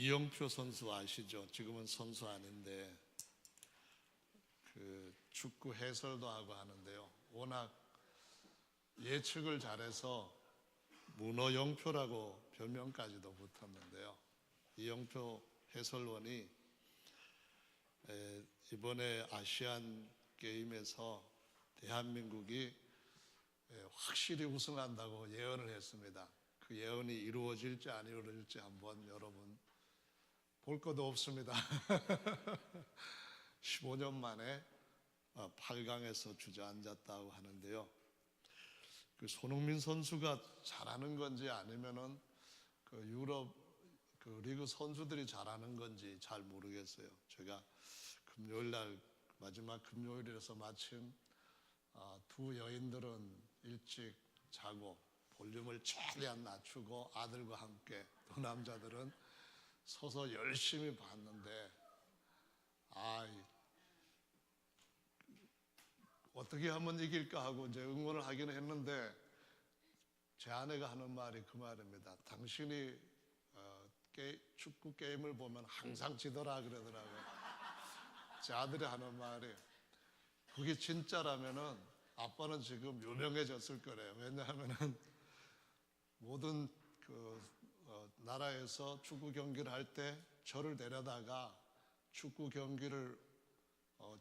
이영표 선수 아시죠? 지금은 선수 아닌데 그 축구 해설도 하고 하는데요. 워낙 예측을 잘해서 문어영표라고 별명까지도 붙었는데요. 이영표 해설원이 이번에 아시안 게임에서 대한민국이 확실히 우승한다고 예언을 했습니다. 그 예언이 이루어질지 안 이루어질지 한번 여러분 볼 것도 없습니다. 15년 만에 8강에서 주저앉았다고 하는데요. 그 손흥민 선수가 잘하는 건지 아니면은 그 유럽 그 리그 선수들이 잘하는 건지 잘 모르겠어요. 제가 금요일 날 마지막 금요일이라서 마침 두 여인들은 일찍 자고 볼륨을 최대한 낮추고 아들과 함께 두 남자들은 서서 열심히 봤는데 어떻게 하면 이길까 하고 이제 응원을 하기는 했는데 제 아내가 하는 말이 그 말입니다. 당신이 축구 게임을 보면 항상 지더라 그러더라고요. 제 아들이 하는 말이 그게 진짜라면은 아빠는 지금 유명해졌을 거래요. 왜냐하면은 모든 나라에서 축구 경기를 할 때 저를 데려다가 축구 경기를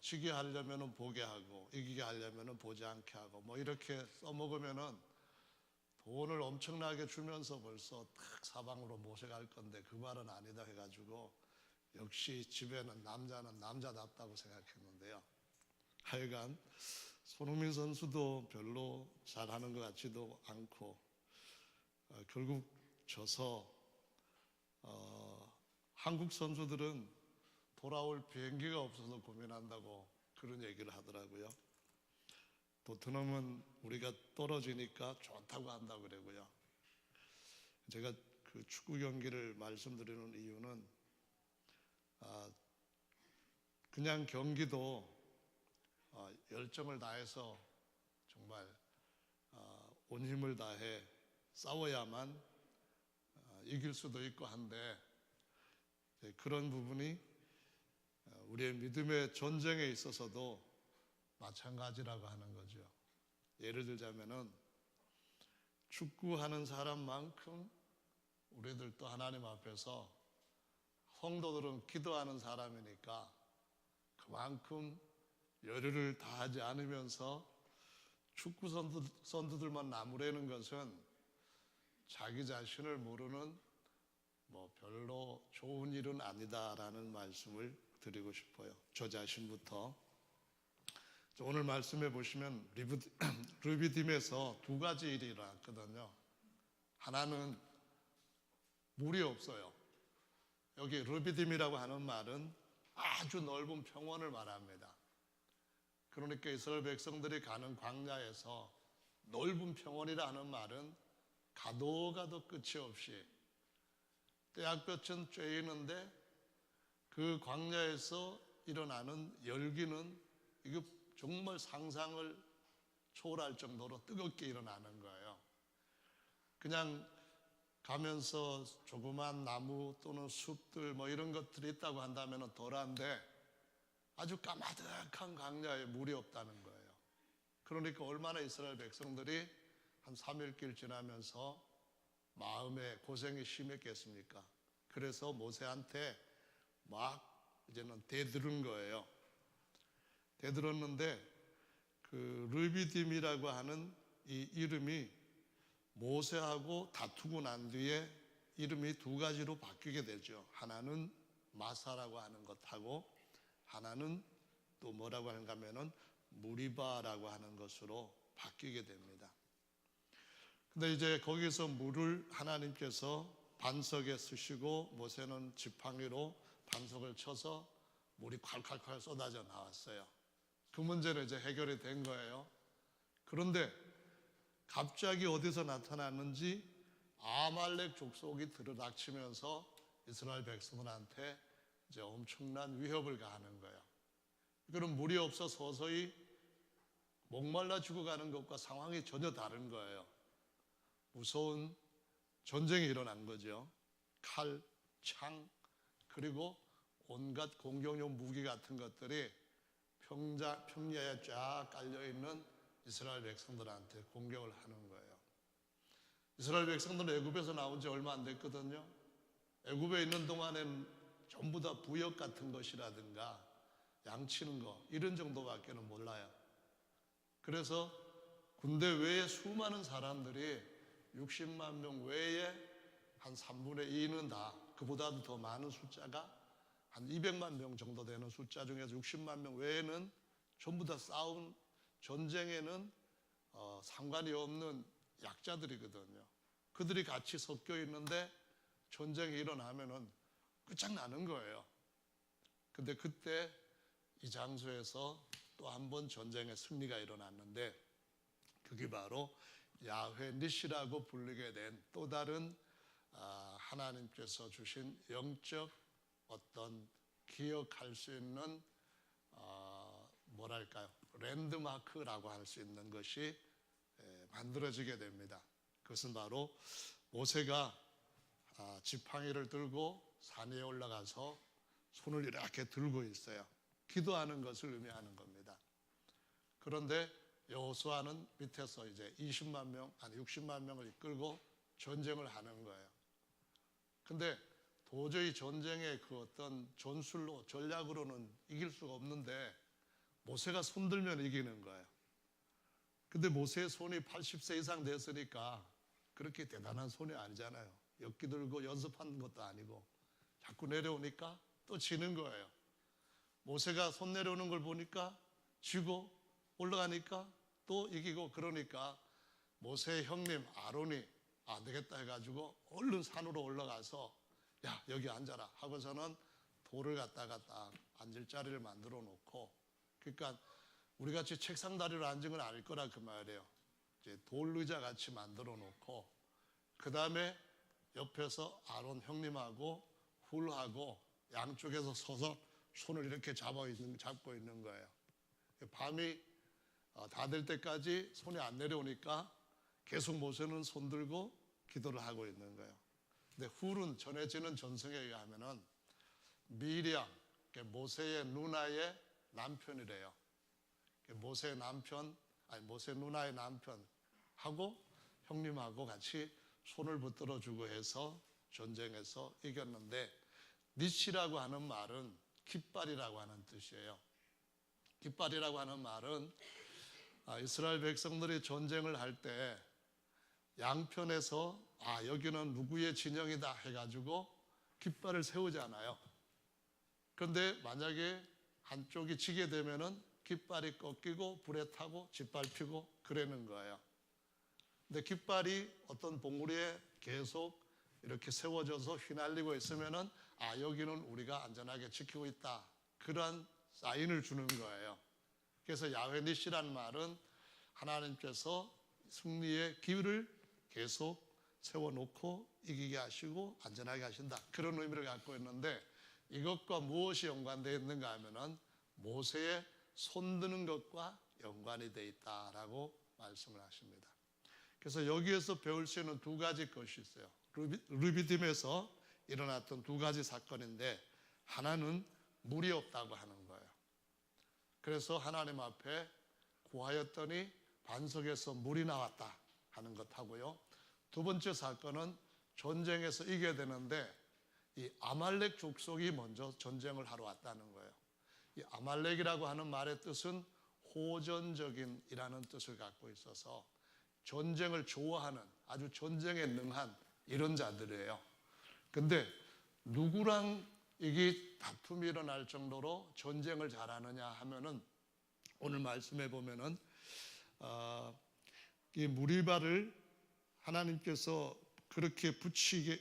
지게 하려면은 보게 하고 이기게 하려면은 보지 않게 하고 뭐 이렇게 써먹으면은 돈을 엄청나게 주면서 벌써 딱 사방으로 모셔갈 건데 그 말은 아니다 해가지고 역시 집에는 남자는 남자답다고 생각했는데요. 하여간 손흥민 선수도 별로 잘하는 것 같지도 않고 결국 져서 한국 선수들은 돌아올 비행기가 없어서 고민한다고 그런 얘기를 하더라고요. 토트넘은 우리가 떨어지니까 좋다고 한다고 그러고요. 제가 그 축구 경기를 말씀드리는 이유는 그냥 경기도 열정을 다해서 정말 온 힘을 다해 싸워야만 이길 수도 있고 한데 그런 부분이 우리의 믿음의 전쟁에 있어서도 마찬가지라고 하는 거죠. 예를 들자면은 축구하는 사람만큼 우리들도 하나님 앞에서 성도들은 기도하는 사람이니까 그만큼 열의를 다하지 않으면서 축구 선수들만 나무라는 것은 자기 자신을 모르는 뭐 별로 좋은 일은 아니다라는 말씀을 드리고 싶어요. 저 자신부터. 오늘 말씀해 보시면 르비딤에서 두 가지 일이 일어났거든요. 하나는 물이 없어요. 여기 르비딤이라고 하는 말은 아주 넓은 평원을 말합니다. 그러니까 이스라엘 백성들이 가는 광야에서 넓은 평원이라 하는 말은 가도 끝이 없이 떼약볕은 쬐이는데 그 광야에서 일어나는 열기는 이거 정말 상상을 초월할 정도로 뜨겁게 일어나는 거예요. 그냥 가면서 조그만 나무 또는 숲들 뭐 이런 것들이 있다고 한다면 덜한데 아주 까마득한 광야에 물이 없다는 거예요. 그러니까 얼마나 이스라엘 백성들이 한 3일길 지나면서 마음에 고생이 심했겠습니까? 그래서 모세한테 막 이제는 대들은 거예요. 대들었는데 그 르비딤이라고 하는 이 이름이 모세하고 다투고 난 뒤에 이름이 두 가지로 바뀌게 되죠. 하나는 마사라고 하는 것하고 하나는 또 뭐라고 하는가 하면은 무리바라고 하는 것으로 바뀌게 됩니다. 근데 이제 거기서 물을 하나님께서 반석에 쓰시고 모세는 지팡이로 반석을 쳐서 물이 콸콸콸 쏟아져 나왔어요. 그 문제는 이제 해결이 된 거예요. 그런데 갑자기 어디서 나타났는지 아말렉 족속이 들어닥치면서 이스라엘 백성들한테 이제 엄청난 위협을 가하는 거예요. 그럼 물이 없어 서서히 목말라 죽어가는 것과 상황이 전혀 다른 거예요. 무서운 전쟁이 일어난 거죠. 칼, 창, 그리고 온갖 공격용 무기 같은 것들이 평야에 쫙 깔려있는 이스라엘 백성들한테 공격을 하는 거예요. 이스라엘 백성들은 애굽에서 나온 지 얼마 안 됐거든요. 애굽에 있는 동안에는 전부 다 부역 같은 것이라든가 양치는 거 이런 정도밖에는 몰라요. 그래서 군대 외에 수많은 사람들이 60만 명 외에 한 3분의 2는 다 그보다도 더 많은 숫자가 한 200만 명 정도 되는 숫자 중에서 60만 명 외에는 전부 다 싸운 전쟁에는 상관이 없는 약자들이거든요. 그들이 같이 섞여 있는데 전쟁이 일어나면은 끝장나는 거예요. 근데 그때 이 장소에서 또 한 번 전쟁의 승리가 일어났는데 그게 바로 야훼 니시라고 불리게 된 또 다른 하나님께서 주신 영적 어떤 기억할 수 있는 뭐랄까요? 랜드마크라고 할 수 있는 것이 만들어지게 됩니다. 그것은 바로 모세가 지팡이를 들고 산 위에 올라가서 손을 이렇게 들고 있어요. 기도하는 것을 의미하는 겁니다. 그런데 여호수아는 밑에서 이제 20만 명, 아니 60만 명을 이끌고 전쟁을 하는 거예요. 근데 도저히 전쟁의 그 어떤 전술로, 전략으로는 이길 수가 없는데 모세가 손 들면 이기는 거예요. 근데 모세의 손이 80세 이상 됐으니까 그렇게 대단한 손이 아니잖아요. 엿기 들고 연습한 것도 아니고 자꾸 내려오니까 또 지는 거예요. 모세가 손 내려오는 걸 보니까 지고 올라가니까 또 이기고 그러니까 모세의 형님 아론이 안 되겠다 해가지고 얼른 산으로 올라가서 야 여기 앉아라 하고서는 돌을 갖다가 딱 앉을 자리를 만들어 놓고 그러니까 우리 같이 책상 다리로 앉은 건 아닐 거라 그 말이에요. 이제 돌 의자 같이 만들어 놓고 그 다음에 옆에서 아론 형님하고 훌하고 양쪽에서 서서 손을 이렇게 잡고 있는 거예요. 밤이 다 될 때까지 손이 안 내려오니까 계속 모세는 손 들고 기도를 하고 있는 거예요. 근데 훌은 전해지는 전승에 의하면은 미리암, 모세의 누나의 남편이래요. 모세의 남편, 아니 모세 누나의 남편하고 형님하고 같이 손을 붙들어 주고 해서 전쟁에서 이겼는데 니시라고 하는 말은 깃발이라고 하는 뜻이에요. 깃발이라고 하는 말은 이스라엘 백성들이 전쟁을 할 때 양편에서 여기는 누구의 진영이다 해가지고 깃발을 세우잖아요. 그런데 만약에 한쪽이 지게 되면은 깃발이 꺾이고 불에 타고 짓밟히고 그러는 거예요. 근데 깃발이 어떤 봉우리에 계속 이렇게 세워져서 휘날리고 있으면은 여기는 우리가 안전하게 지키고 있다. 그러한 사인을 주는 거예요. 그래서 야훼 니시라는 말은 하나님께서 승리의 기회를 계속 세워놓고 이기게 하시고 안전하게 하신다. 그런 의미를 갖고 있는데 이것과 무엇이 연관되어 있는가 하면은 모세의 손드는 것과 연관이 되어 있다라고 말씀을 하십니다. 그래서 여기에서 배울 수 있는 두 가지 것이 있어요. 르비딤에서 일어났던 두 가지 사건인데 하나는 물이 없다고 하는 거예요. 그래서 하나님 앞에 구하였더니 반석에서 물이 나왔다 하는 것하고요. 두 번째 사건은 전쟁에서 이겨야 되는데 이 아말렉 족속이 먼저 전쟁을 하러 왔다는 거예요. 이 아말렉이라고 하는 말의 뜻은 호전적인이라는 뜻을 갖고 있어서 전쟁을 좋아하는 아주 전쟁에 능한 이런 자들이에요. 근데 누구랑 이게 다툼이 일어날 정도로 전쟁을 잘하느냐 하면은 오늘 말씀해 보면은 이 무리바를 하나님께서 그렇게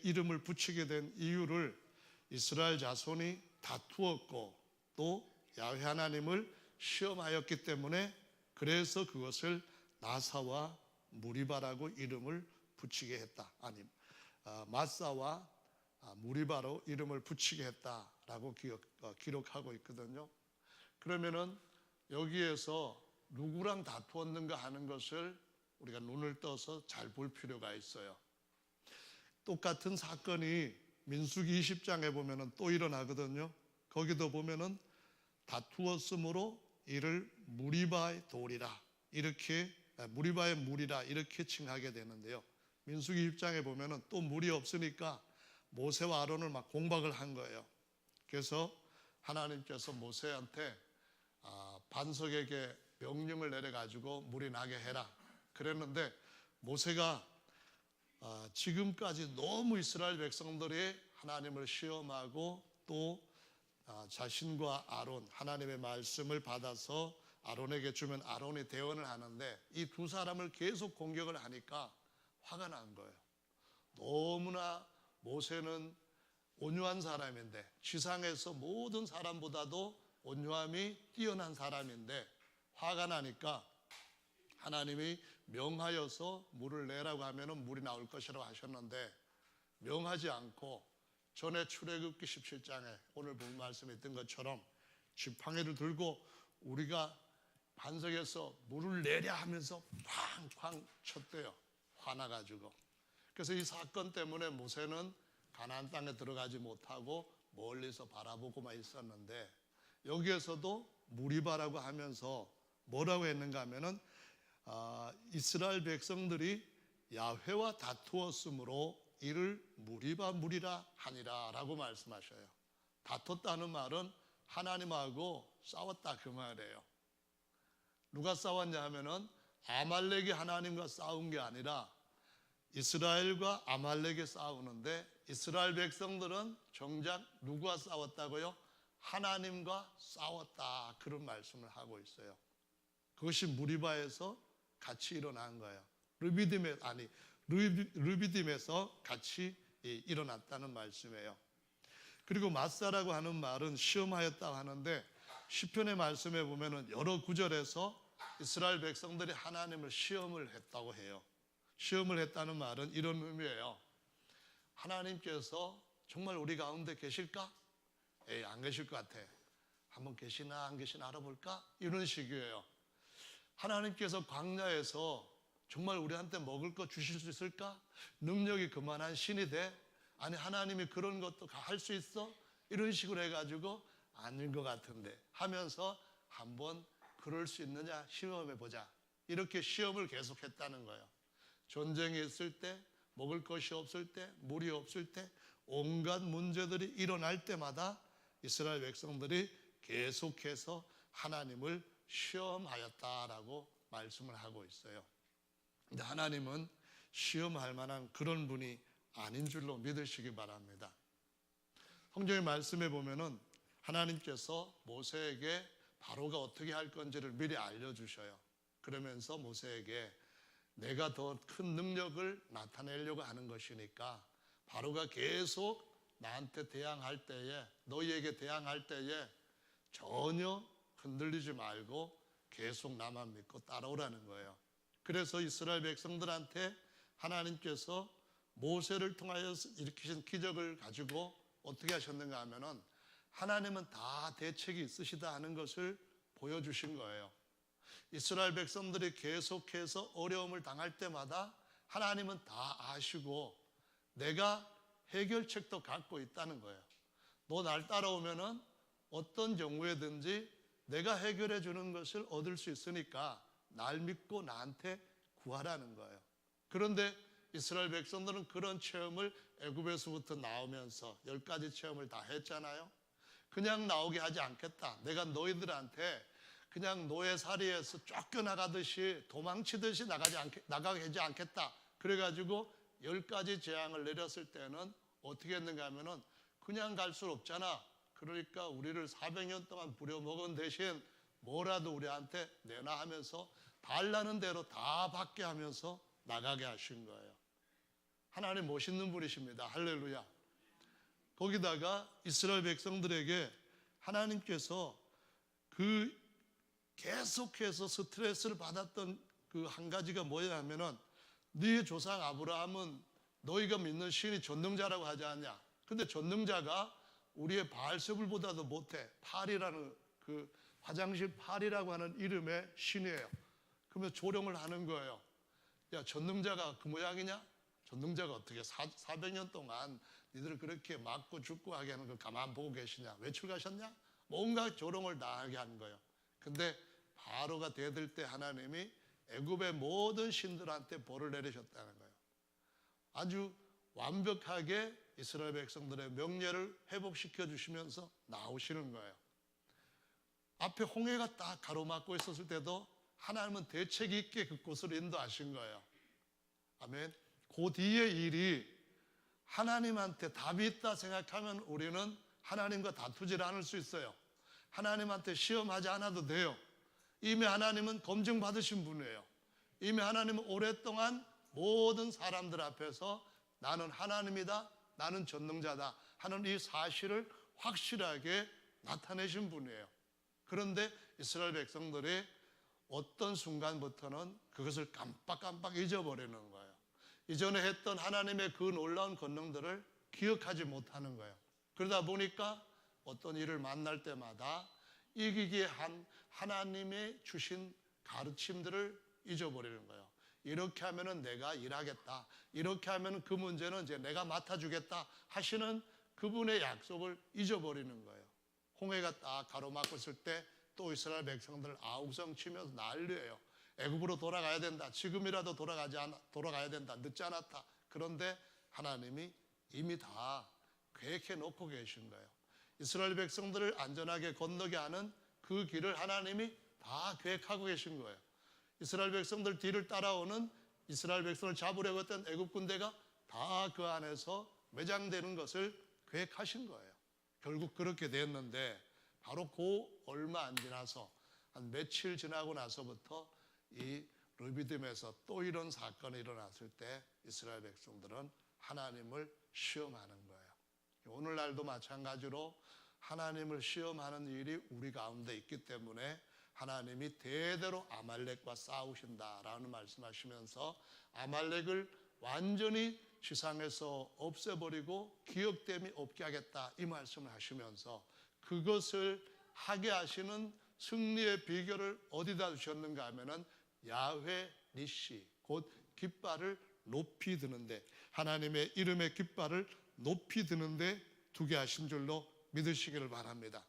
이름을 붙이게 된 이유를 이스라엘 자손이 다투었고 또 야훼 하나님을 시험하였기 때문에 그래서 그것을 나사와 무리바라고 이름을 붙이게 했다. 아니 마사와 무리바로 이름을 붙이게 했다라고 기록하고 있거든요. 그러면은 여기에서 누구랑 다투었는가 하는 것을 우리가 눈을 떠서 잘 볼 필요가 있어요. 똑같은 사건이 민수기 20장에 보면은 또 일어나거든요. 거기도 보면은 다투었으므로 이를 무리바의 돌이라 이렇게 무리바의 물이라 이렇게 칭하게 되는데요. 민수기 20장에 보면은 또 물이 없으니까 모세와 아론을 막 공박을 한 거예요. 그래서 하나님께서 모세한테 반석에게 명령을 내려가지고 물이 나게 해라 그랬는데 모세가 지금까지 너무 이스라엘 백성들이 하나님을 시험하고 또 자신과 아론 하나님의 말씀을 받아서 아론에게 주면 아론이 대언을 하는데 이 두 사람을 계속 공격을 하니까 화가 난 거예요. 너무나 모세는 온유한 사람인데 지상에서 모든 사람보다도 온유함이 뛰어난 사람인데 화가 나니까 하나님이 명하여서 물을 내라고 하면은 물이 나올 것이라고 하셨는데 명하지 않고 전에 출애굽기 17장에 오늘 본 말씀에 있던 것처럼 지팡이를 들고 우리가 반석에서 물을 내랴 하면서 쾅쾅 쳤대요. 화나가지고. 그래서 이 사건 때문에 모세는 가나안 땅에 들어가지 못하고 멀리서 바라보고만 있었는데 여기에서도 무리바라고 하면서 뭐라고 했는가 하면은 이스라엘 백성들이 야훼와 다투었으므로 이를 무리바 무리라 하니라 라고 말씀하셔요. 다퉜다는 말은 하나님하고 싸웠다 그 말이에요. 누가 싸웠냐 하면은 아말렉이 하나님과 싸운 게 아니라 이스라엘과 아말렉이 싸우는데 이스라엘 백성들은 정작 누구와 싸웠다고요? 하나님과 싸웠다 그런 말씀을 하고 있어요. 그것이 무리바에서 같이 일어난 거예요. 르비딤에서 같이 일어났다는 말씀이에요. 그리고 마사라고 하는 말은 시험하였다고 하는데 시편의 말씀에 보면은 여러 구절에서 이스라엘 백성들이 하나님을 시험을 했다고 해요. 시험을 했다는 말은 이런 의미예요. 하나님께서 정말 우리 가운데 계실까? 안 계실 것 같아. 한번 계시나 안 계시나 알아볼까? 이런 식이에요. 하나님께서 광야에서 정말 우리한테 먹을 거 주실 수 있을까? 능력이 그만한 신이 돼? 아니 하나님이 그런 것도 할 수 있어? 이런 식으로 해가지고 아닌 것 같은데 하면서 한번 그럴 수 있느냐 시험해보자. 이렇게 시험을 계속했다는 거예요. 전쟁이 있을 때, 먹을 것이 없을 때, 물이 없을 때 온갖 문제들이 일어날 때마다 이스라엘 백성들이 계속해서 하나님을 시험하였다라고 말씀을 하고 있어요. 근데 하나님은 시험할 만한 그런 분이 아닌 줄로 믿으시기 바랍니다. 성경의 말씀에 보면은 하나님께서 모세에게 바로가 어떻게 할 건지를 미리 알려주셔요. 그러면서 모세에게 내가 더 큰 능력을 나타내려고 하는 것이니까 바로가 계속 나한테 대항할 때에 너희에게 대항할 때에 전혀 흔들리지 말고 계속 나만 믿고 따라오라는 거예요. 그래서 이스라엘 백성들한테 하나님께서 모세를 통하여 일으키신 기적을 가지고 어떻게 하셨는가 하면은 하나님은 다 대책이 있으시다 하는 것을 보여주신 거예요. 이스라엘 백성들이 계속해서 어려움을 당할 때마다 하나님은 다 아시고 내가 해결책도 갖고 있다는 거예요. 너 날 따라오면은 어떤 경우에든지 내가 해결해 주는 것을 얻을 수 있으니까 날 믿고 나한테 구하라는 거예요. 그런데 이스라엘 백성들은 그런 체험을 애굽에서부터 나오면서 10가지 체험을 다 했잖아요. 그냥 나오게 하지 않겠다. 내가 너희들한테 그냥 노예살이에서 쫓겨나가듯이 도망치듯이 나가게 하지 않겠다. 그래가지고 10가지 재앙을 내렸을 때는 어떻게 했는가 하면은 그냥 갈 수 없잖아. 그러니까 우리를 400년 동안 부려먹은 대신 뭐라도 우리한테 내놔 하면서 달라는 대로 다 받게 하면서 나가게 하신 거예요. 하나님 멋있는 분이십니다. 할렐루야. 거기다가 이스라엘 백성들에게 하나님께서 그 계속해서 스트레스를 받았던 그 한 가지가 뭐냐 하면은 네 조상 아브라함은 너희가 믿는 신이 전능자라고 하지 않냐. 근데 전능자가 우리의 바알세불보다도 못해. 팔이라는 그 화장실 팔이라고 하는 이름의 신이에요. 그러면 조롱을 하는 거예요. 야 전능자가 그 모양이냐? 전능자가 어떻게 400년 동안 니들 그렇게 맞고 죽고 하게 하는 걸 가만 보고 계시냐? 외출 가셨냐? 뭔가 조롱을 다 하게 하는 거예요. 근데 바로가 대들 때 하나님이 애굽의 모든 신들한테 벌을 내리셨다는 거예요. 아주 완벽하게 이스라엘 백성들의 명예를 회복시켜 주시면서 나오시는 거예요. 앞에 홍해가 딱 가로막고 있었을 때도 하나님은 대책 있게 그곳을 인도하신 거예요. 아멘. 그 뒤에 일이 하나님한테 답이 있다 생각하면 우리는 하나님과 다투질 않을 수 있어요. 하나님한테 시험하지 않아도 돼요. 이미 하나님은 검증받으신 분이에요. 이미 하나님은 오랫동안 모든 사람들 앞에서 나는 하나님이다, 나는 전능자다 하는 이 사실을 확실하게 나타내신 분이에요. 그런데 이스라엘 백성들이 어떤 순간부터는 그것을 깜빡깜빡 잊어버리는 거예요. 이전에 했던 하나님의 그 놀라운 권능들을 기억하지 못하는 거예요. 그러다 보니까 어떤 일을 만날 때마다 이기기에 한 하나님의 주신 가르침들을 잊어버리는 거예요. 이렇게 하면은 내가 일하겠다, 이렇게 하면은 그 문제는 이제 내가 맡아주겠다 하시는 그분의 약속을 잊어버리는 거예요. 홍해가 딱 가로막고 있을 때 또 이스라엘 백성들 아우성 치면서 난리예요. 애굽으로 돌아가야 된다. 지금이라도 돌아가야 된다. 늦지 않았다. 그런데 하나님이 이미 다 계획해 놓고 계신 거예요. 이스라엘 백성들을 안전하게 건너게 하는 그 길을 하나님이 다 계획하고 계신 거예요. 이스라엘 백성들 뒤를 따라오는 이스라엘 백성을 잡으려고 했던 애굽 군대가 다 그 안에서 매장되는 것을 계획하신 거예요. 결국 그렇게 됐는데 바로 그 얼마 안 지나서 한 며칠 지나고 나서부터 이 르비딤에서 또 이런 사건이 일어났을 때 이스라엘 백성들은 하나님을 시험하는 거예요. 오늘날도 마찬가지로 하나님을 시험하는 일이 우리 가운데 있기 때문에 하나님이 대대로 아말렉과 싸우신다라는 말씀하시면서 아말렉을 완전히 지상에서 없애버리고 기억됨이 없게 하겠다 이 말씀을 하시면서 그것을 하게 하시는 승리의 비결을 어디다 두셨는가 하면은 야훼 니시 곧 깃발을 높이 드는데 하나님의 이름의 깃발을 높이 드는데 두게 하신 줄로 믿으시기를 바랍니다.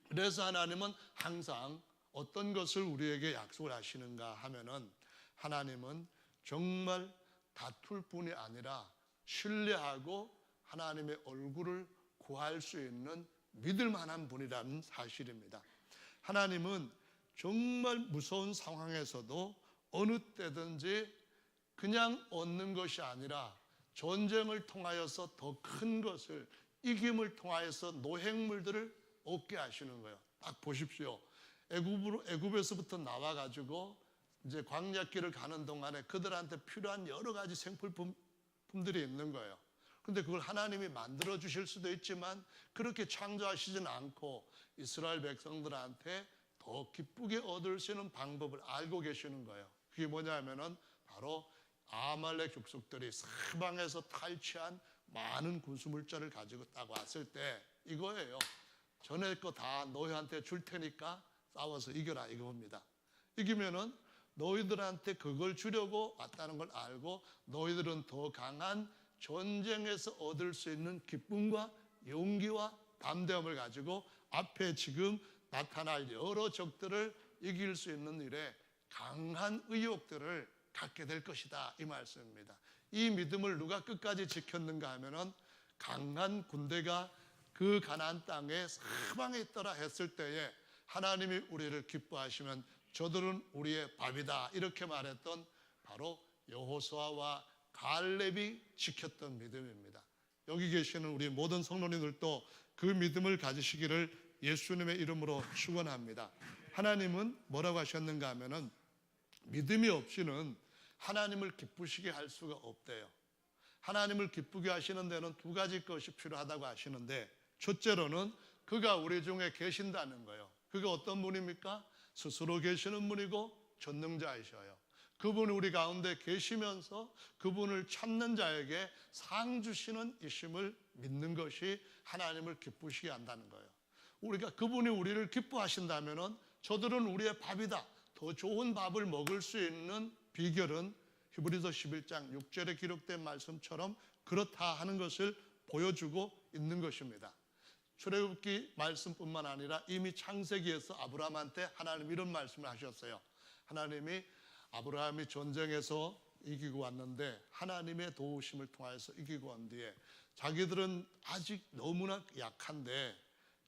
그래서 하나님은 항상 어떤 것을 우리에게 약속을 하시는가 하면은 하나님은 정말 다툴 뿐이 아니라 신뢰하고 하나님의 얼굴을 구할 수 있는 믿을 만한 분이라는 사실입니다. 하나님은 정말 무서운 상황에서도 어느 때든지 그냥 얻는 것이 아니라 전쟁을 통하여서 더 큰 것을 이김을 통하여서 노획물들을 얻게 하시는 거예요. 딱 보십시오. 애굽에서부터 나와가지고 이제 광야길을 가는 동안에 그들한테 필요한 여러 가지 생필품들이 있는 거예요. 근데 그걸 하나님이 만들어 주실 수도 있지만 그렇게 창조하시지는 않고 이스라엘 백성들한테 더 기쁘게 얻을 수 있는 방법을 알고 계시는 거예요. 그게 뭐냐면은 바로 아말렉 족속들이 사방에서 탈취한 많은 군수물자를 가지고 딱 왔을 때 이거예요. 전에 거 다 너희한테 줄 테니까 싸워서 이겨라 이겁니다. 이기면은 너희들한테 그걸 주려고 왔다는 걸 알고 너희들은 더 강한 전쟁에서 얻을 수 있는 기쁨과 용기와 담대함을 가지고 앞에 지금 나타날 여러 적들을 이길 수 있는 일에 강한 의욕들을 갖게 될 것이다 이 말씀입니다. 이 믿음을 누가 끝까지 지켰는가 하면은 강한 군대가 그 가나안 땅에 사방에 있더라 했을 때에 하나님이 우리를 기뻐하시면 저들은 우리의 밥이다 이렇게 말했던 바로 여호수아와 갈렙이 지켰던 믿음입니다. 여기 계시는 우리 모든 성도님들도 그 믿음을 가지시기를 예수님의 이름으로 축원합니다. 하나님은 뭐라고 하셨는가 하면은 믿음이 없이는 하나님을 기쁘시게 할 수가 없대요. 하나님을 기쁘게 하시는 데는 두 가지 것이 필요하다고 하시는데 첫째로는 그가 우리 중에 계신다는 거예요. 그가 어떤 분입니까? 스스로 계시는 분이고 전능자이셔요. 그분이 우리 가운데 계시면서 그분을 찾는 자에게 상 주시는 이심을 믿는 것이 하나님을 기쁘시게 한다는 거예요. 우리가 그분이 우리를 기뻐하신다면은 저들은 우리의 밥이다. 더 좋은 밥을 먹을 수 있는 비결은 히브리서 11장 6절에 기록된 말씀처럼 그렇다 하는 것을 보여주고 있는 것입니다. 출애굽기 말씀뿐만 아니라 이미 창세기에서 아브라함한테 하나님 이런 말씀을 하셨어요. 하나님이 아브라함이 전쟁에서 이기고 왔는데 하나님의 도우심을 통하여서 이기고 온 뒤에 자기들은 아직 너무나 약한데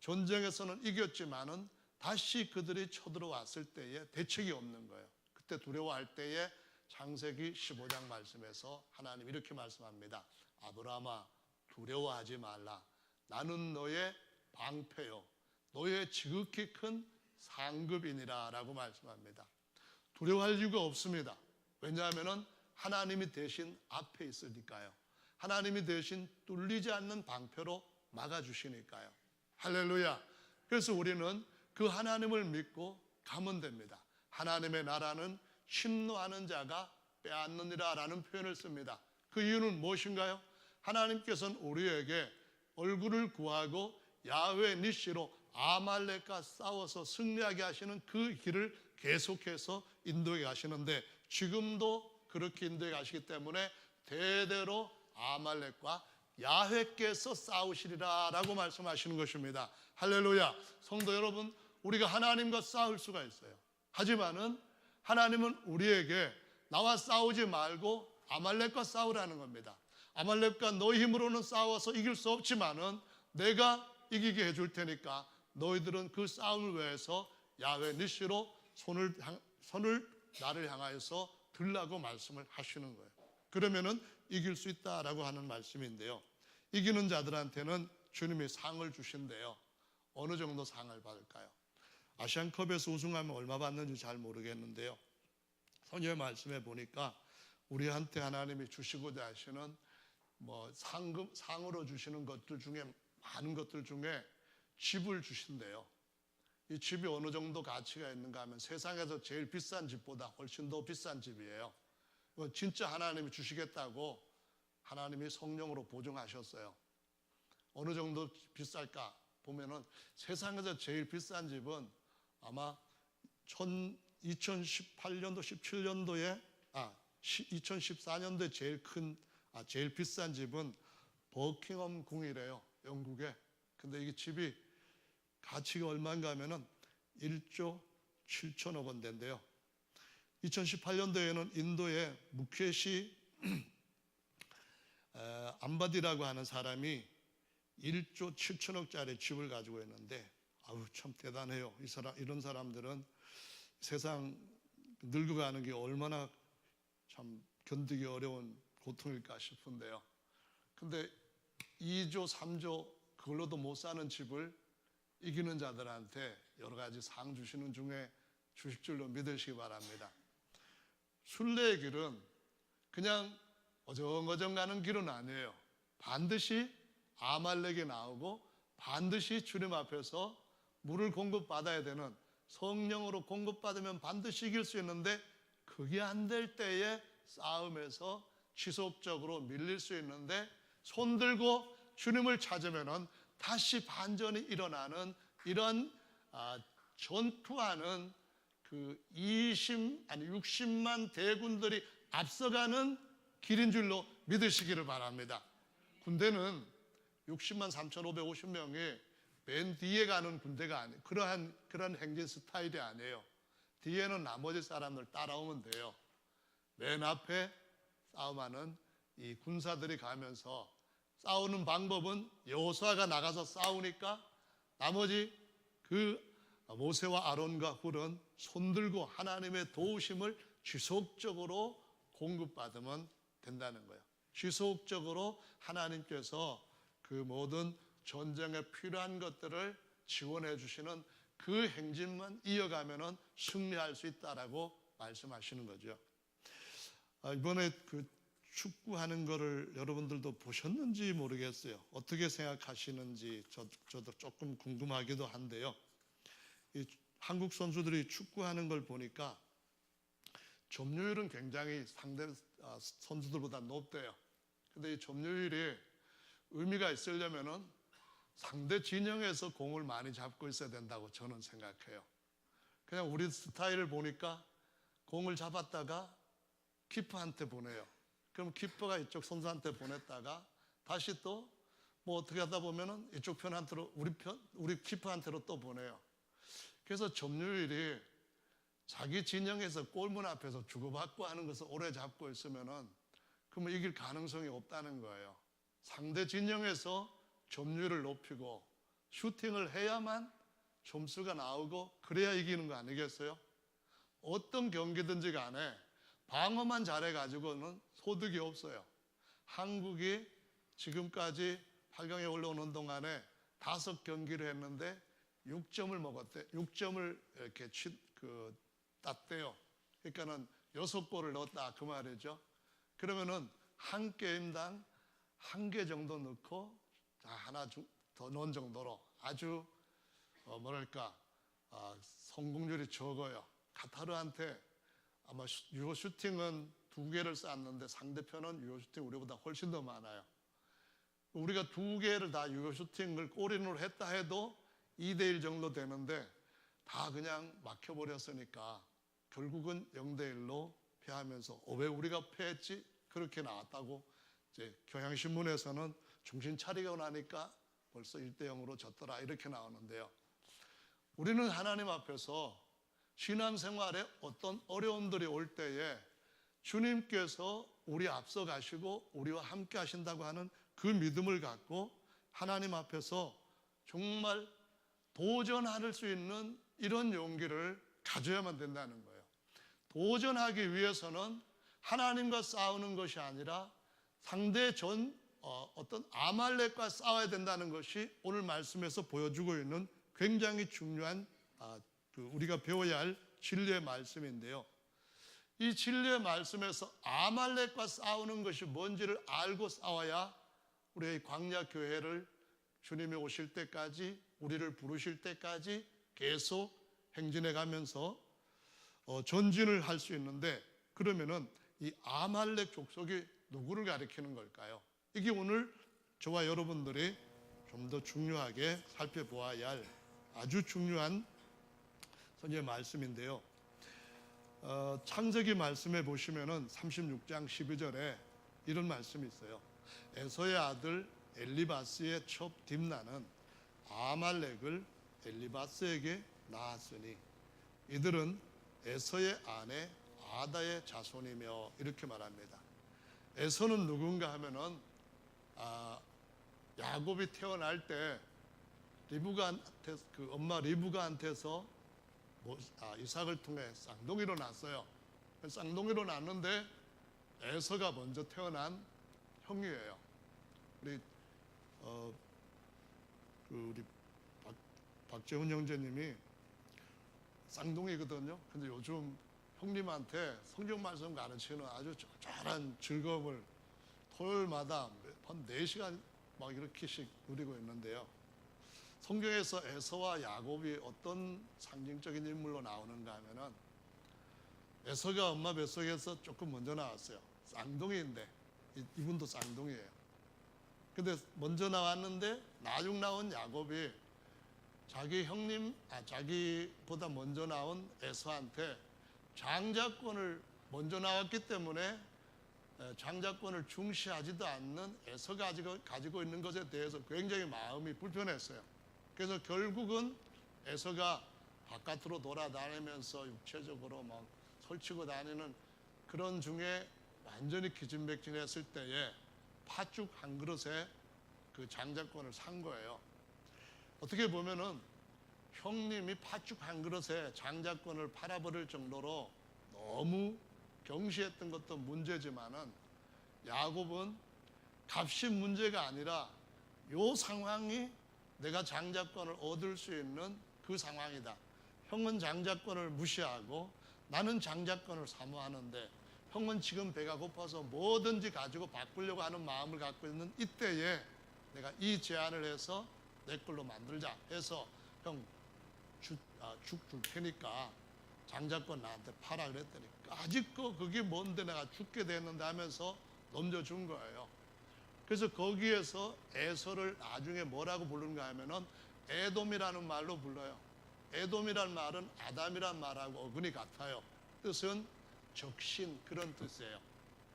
전쟁에서는 이겼지만은 다시 그들이 쳐들어왔을 때에 대책이 없는 거예요. 그때 두려워할 때에 창세기 15장 말씀에서 하나님 이렇게 말씀합니다. 아브라함아 두려워하지 말라. 나는 너의 방패요 너의 지극히 큰 상급이니라 라고 말씀합니다. 두려워할 이유가 없습니다. 왜냐하면 하나님이 대신 앞에 있으니까요. 하나님이 대신 뚫리지 않는 방패로 막아주시니까요. 할렐루야. 그래서 우리는 그 하나님을 믿고 가면 됩니다. 하나님의 나라는 침노하는 자가 빼앗느니라 라는 표현을 씁니다. 그 이유는 무엇인가요? 하나님께서는 우리에게 얼굴을 구하고 야훼 니시로 아말렉과 싸워서 승리하게 하시는 그 길을 계속해서 인도해 가시는데 지금도 그렇게 인도해 가시기 때문에 대대로 아말렉과 야훼께서 싸우시리라 라고 말씀하시는 것입니다. 할렐루야. 성도 여러분, 우리가 하나님과 싸울 수가 있어요. 하지만은 하나님은 우리에게 나와 싸우지 말고 아말렉과 싸우라는 겁니다. 아말렉과 너희 힘으로는 싸워서 이길 수 없지만은 내가 이기게 해줄 테니까 너희들은 그 싸움을 위해서 야훼 니시로 손을 나를 향하여서 들라고 말씀을 하시는 거예요. 그러면은 이길 수 있다라고 하는 말씀인데요. 이기는 자들한테는 주님이 상을 주신대요. 어느 정도 상을 받을까요? 아시안컵에서 우승하면 얼마 받는지 잘 모르겠는데요. 성경의 말씀에 보니까 우리한테 하나님이 주시고자 하시는 상으로 주시는 것들 중에 많은 것들 중에 집을 주신대요. 이 집이 어느 정도 가치가 있는가 하면 세상에서 제일 비싼 집보다 훨씬 더 비싼 집이에요. 진짜 하나님이 주시겠다고 하나님이 성령으로 보증하셨어요. 어느 정도 비쌀까 보면은 세상에서 제일 비싼 집은 아마 2018년도 17년도에 2014년도에 제일 비싼 집은 버킹엄 궁이래요. 영국에. 근데 이게 집이 가치가 얼마인가 하면은 1조 7천억 원대인데요. 2018년도에는 인도의 무케시 암바디라고 하는 사람이 1조 7천억짜리 집을 가지고 있는데 참 대단해요. 이런 사람들은 세상 늙어가는 게 얼마나 참 견디기 어려운 고통일까 싶은데요. 근데 2조 3조 그걸로도 못 사는 집을 이기는 자들한테 여러 가지 상 주시는 중에 주실 줄로 믿으시기 바랍니다. 순례의 길은 그냥 어정어정 가는 길은 아니에요. 반드시 아말렉이 나오고 반드시 주님 앞에서 물을 공급받아야 되는 성령으로 공급받으면 반드시 이길 수 있는데 그게 안 될 때에 싸움에서 지속적으로 밀릴 수 있는데 손 들고 주님을 찾으면은 다시 반전이 일어나는 이런 전투하는 그 60만 대군들이 앞서가는 길인 줄로 믿으시기를 바랍니다. 군대는 60만 3,550명이 맨 뒤에 가는 군대가 아니에요. 그러한 행진 스타일이 아니에요. 뒤에는 나머지 사람들 따라오면 돼요. 맨 앞에 싸움하는 이 군사들이 가면서 싸우는 방법은 여호수아가 나가서 싸우니까 나머지 그 모세와 아론과 훌은 손들고 하나님의 도우심을 지속적으로 공급받으면 된다는 거예요. 지속적으로 하나님께서 그 모든 전쟁에 필요한 것들을 지원해 주시는 그 행진만 이어가면은 승리할 수 있다라고 말씀하시는 거죠. 이번에 그 축구하는 거를 여러분들도 보셨는지 모르겠어요. 어떻게 생각하시는지 저도 조금 궁금하기도 한데요. 이 한국 선수들이 축구하는 걸 보니까 점유율은 굉장히 상대 선수들보다 높대요. 근데 이 점유율이 의미가 있으려면은 상대 진영에서 공을 많이 잡고 있어야 된다고 저는 생각해요. 그냥 우리 스타일을 보니까 공을 잡았다가 키퍼한테 보내요. 그럼 키퍼가 이쪽 선수한테 보냈다가 다시 또 뭐 어떻게 하다 보면은 이쪽 편한테로 우리 키퍼한테로 또 보내요. 그래서 점유율이 자기 진영에서 골문 앞에서 주고받고 하는 것을 오래 잡고 있으면은 그러면 이길 가능성이 없다는 거예요. 상대 진영에서 점유율을 높이고 슈팅을 해야만 점수가 나오고 그래야 이기는 거 아니겠어요? 어떤 경기든지 간에 방어만 잘해가지고는 소득이 없어요. 한국이 지금까지 8강에 올라오는 동안에 5경기를 했는데 6점을 먹었대. 6점을 이렇게 땄대요. 그러니까는 6골을 넣었다 그 말이죠. 그러면은 한 게임당 1개 정도 넣고 하나 더 넣은 정도로 아주 성공률이 적어요. 카타르한테 아마 유효 슈팅은 2개를 쐈는데 상대편은 유효 슈팅 우리보다 훨씬 더 많아요. 우리가 2개를 다 유효 슈팅을 골인으로 했다 해도 2대1 정도 되는데 다 그냥 막혀버렸으니까 결국은 0대1로 패하면서 왜 우리가 패했지? 그렇게 나왔다고 이제 경향신문에서는 정신 차리고 나니까 벌써 1대0으로 졌더라 이렇게 나오는데요. 우리는 하나님 앞에서 신앙생활에 어떤 어려움들이 올 때에 주님께서 우리 앞서 가시고 우리와 함께 하신다고 하는 그 믿음을 갖고 하나님 앞에서 정말 도전할 수 있는 이런 용기를 가져야만 된다는 거예요. 도전하기 위해서는 하나님과 싸우는 것이 아니라 상대 어떤 아말렉과 싸워야 된다는 것이 오늘 말씀에서 보여주고 있는 굉장히 중요한 우리가 배워야 할 진리의 말씀인데요. 이 진리의 말씀에서 아말렉과 싸우는 것이 뭔지를 알고 싸워야 우리의 광야 교회를 주님이 오실 때까지 우리를 부르실 때까지 계속 행진해 가면서 전진을 할 수 있는데 그러면은 이 아말렉 족속이 누구를 가리키는 걸까요? 이게 오늘 저와 여러분들이 좀 더 중요하게 살펴보아야 할 아주 중요한 성경의 말씀인데요. 창세기 말씀에 보시면은 36장 12절에 이런 말씀이 있어요. 에서의 아들 엘리바스의 첩 딥나는 아말렉을 엘리바스에게 낳았으니 이들은 에서의 아내 아다의 자손이며 이렇게 말합니다. 에서는 누군가 하면은 야곱이 태어날 때 리브가한테 그 엄마 리브가한테서 이삭을 통해 쌍둥이로 낳았어요. 쌍둥이로 낳았는데 에서가 먼저 태어난 형이에요. 우리 박재훈 형제님이 쌍둥이거든요. 근데 요즘 형님한테 성경 말씀 가르치는 아주 쫄쫄한 즐거움을 토요일마다 한 4시간 막 이렇게씩 누리고 있는데요. 성경에서 에서와 야곱이 어떤 상징적인 인물로 나오는가 하면은 에서가 엄마 뱃속에서 조금 먼저 나왔어요. 쌍둥이인데 이분도 쌍둥이에요. 근데 먼저 나왔는데 나중 나온 야곱이 자기보다 먼저 나온 에서한테 장자권을 먼저 나왔기 때문에 장자권을 중시하지도 않는 에서가 가지고 있는 것에 대해서 굉장히 마음이 불편했어요. 그래서 결국은 에서가 바깥으로 돌아다니면서 육체적으로 막 설치고 다니는 그런 중에 완전히 기진맥진했을 때에 팥죽 한 그릇에 그 장자권을 산 거예요. 어떻게 보면은 형님이 팥죽 한 그릇에 장자권을 팔아버릴 정도로 너무 경시했던 것도 문제지만은 야곱은 값이 문제가 아니라 요 상황이 내가 장자권을 얻을 수 있는 그 상황이다. 형은 장자권을 무시하고 나는 장자권을 사모하는데 형은 지금 배가 고파서 뭐든지 가지고 바꾸려고 하는 마음을 갖고 있는 이때에 내가 이 제안을 해서 내 걸로 만들자 해서 형 죽 줄 테니까 장자권 나한테 팔아 그랬더니 아직도 그게 뭔데 내가 죽게 됐는데 하면서 넘겨준 거예요. 그래서 거기에서 에서를 나중에 뭐라고 부르는가 하면은 에돔이라는 말로 불러요. 에돔이란 말은 아담이란 말하고 어근이 같아요. 뜻은 적신 그런 뜻이에요.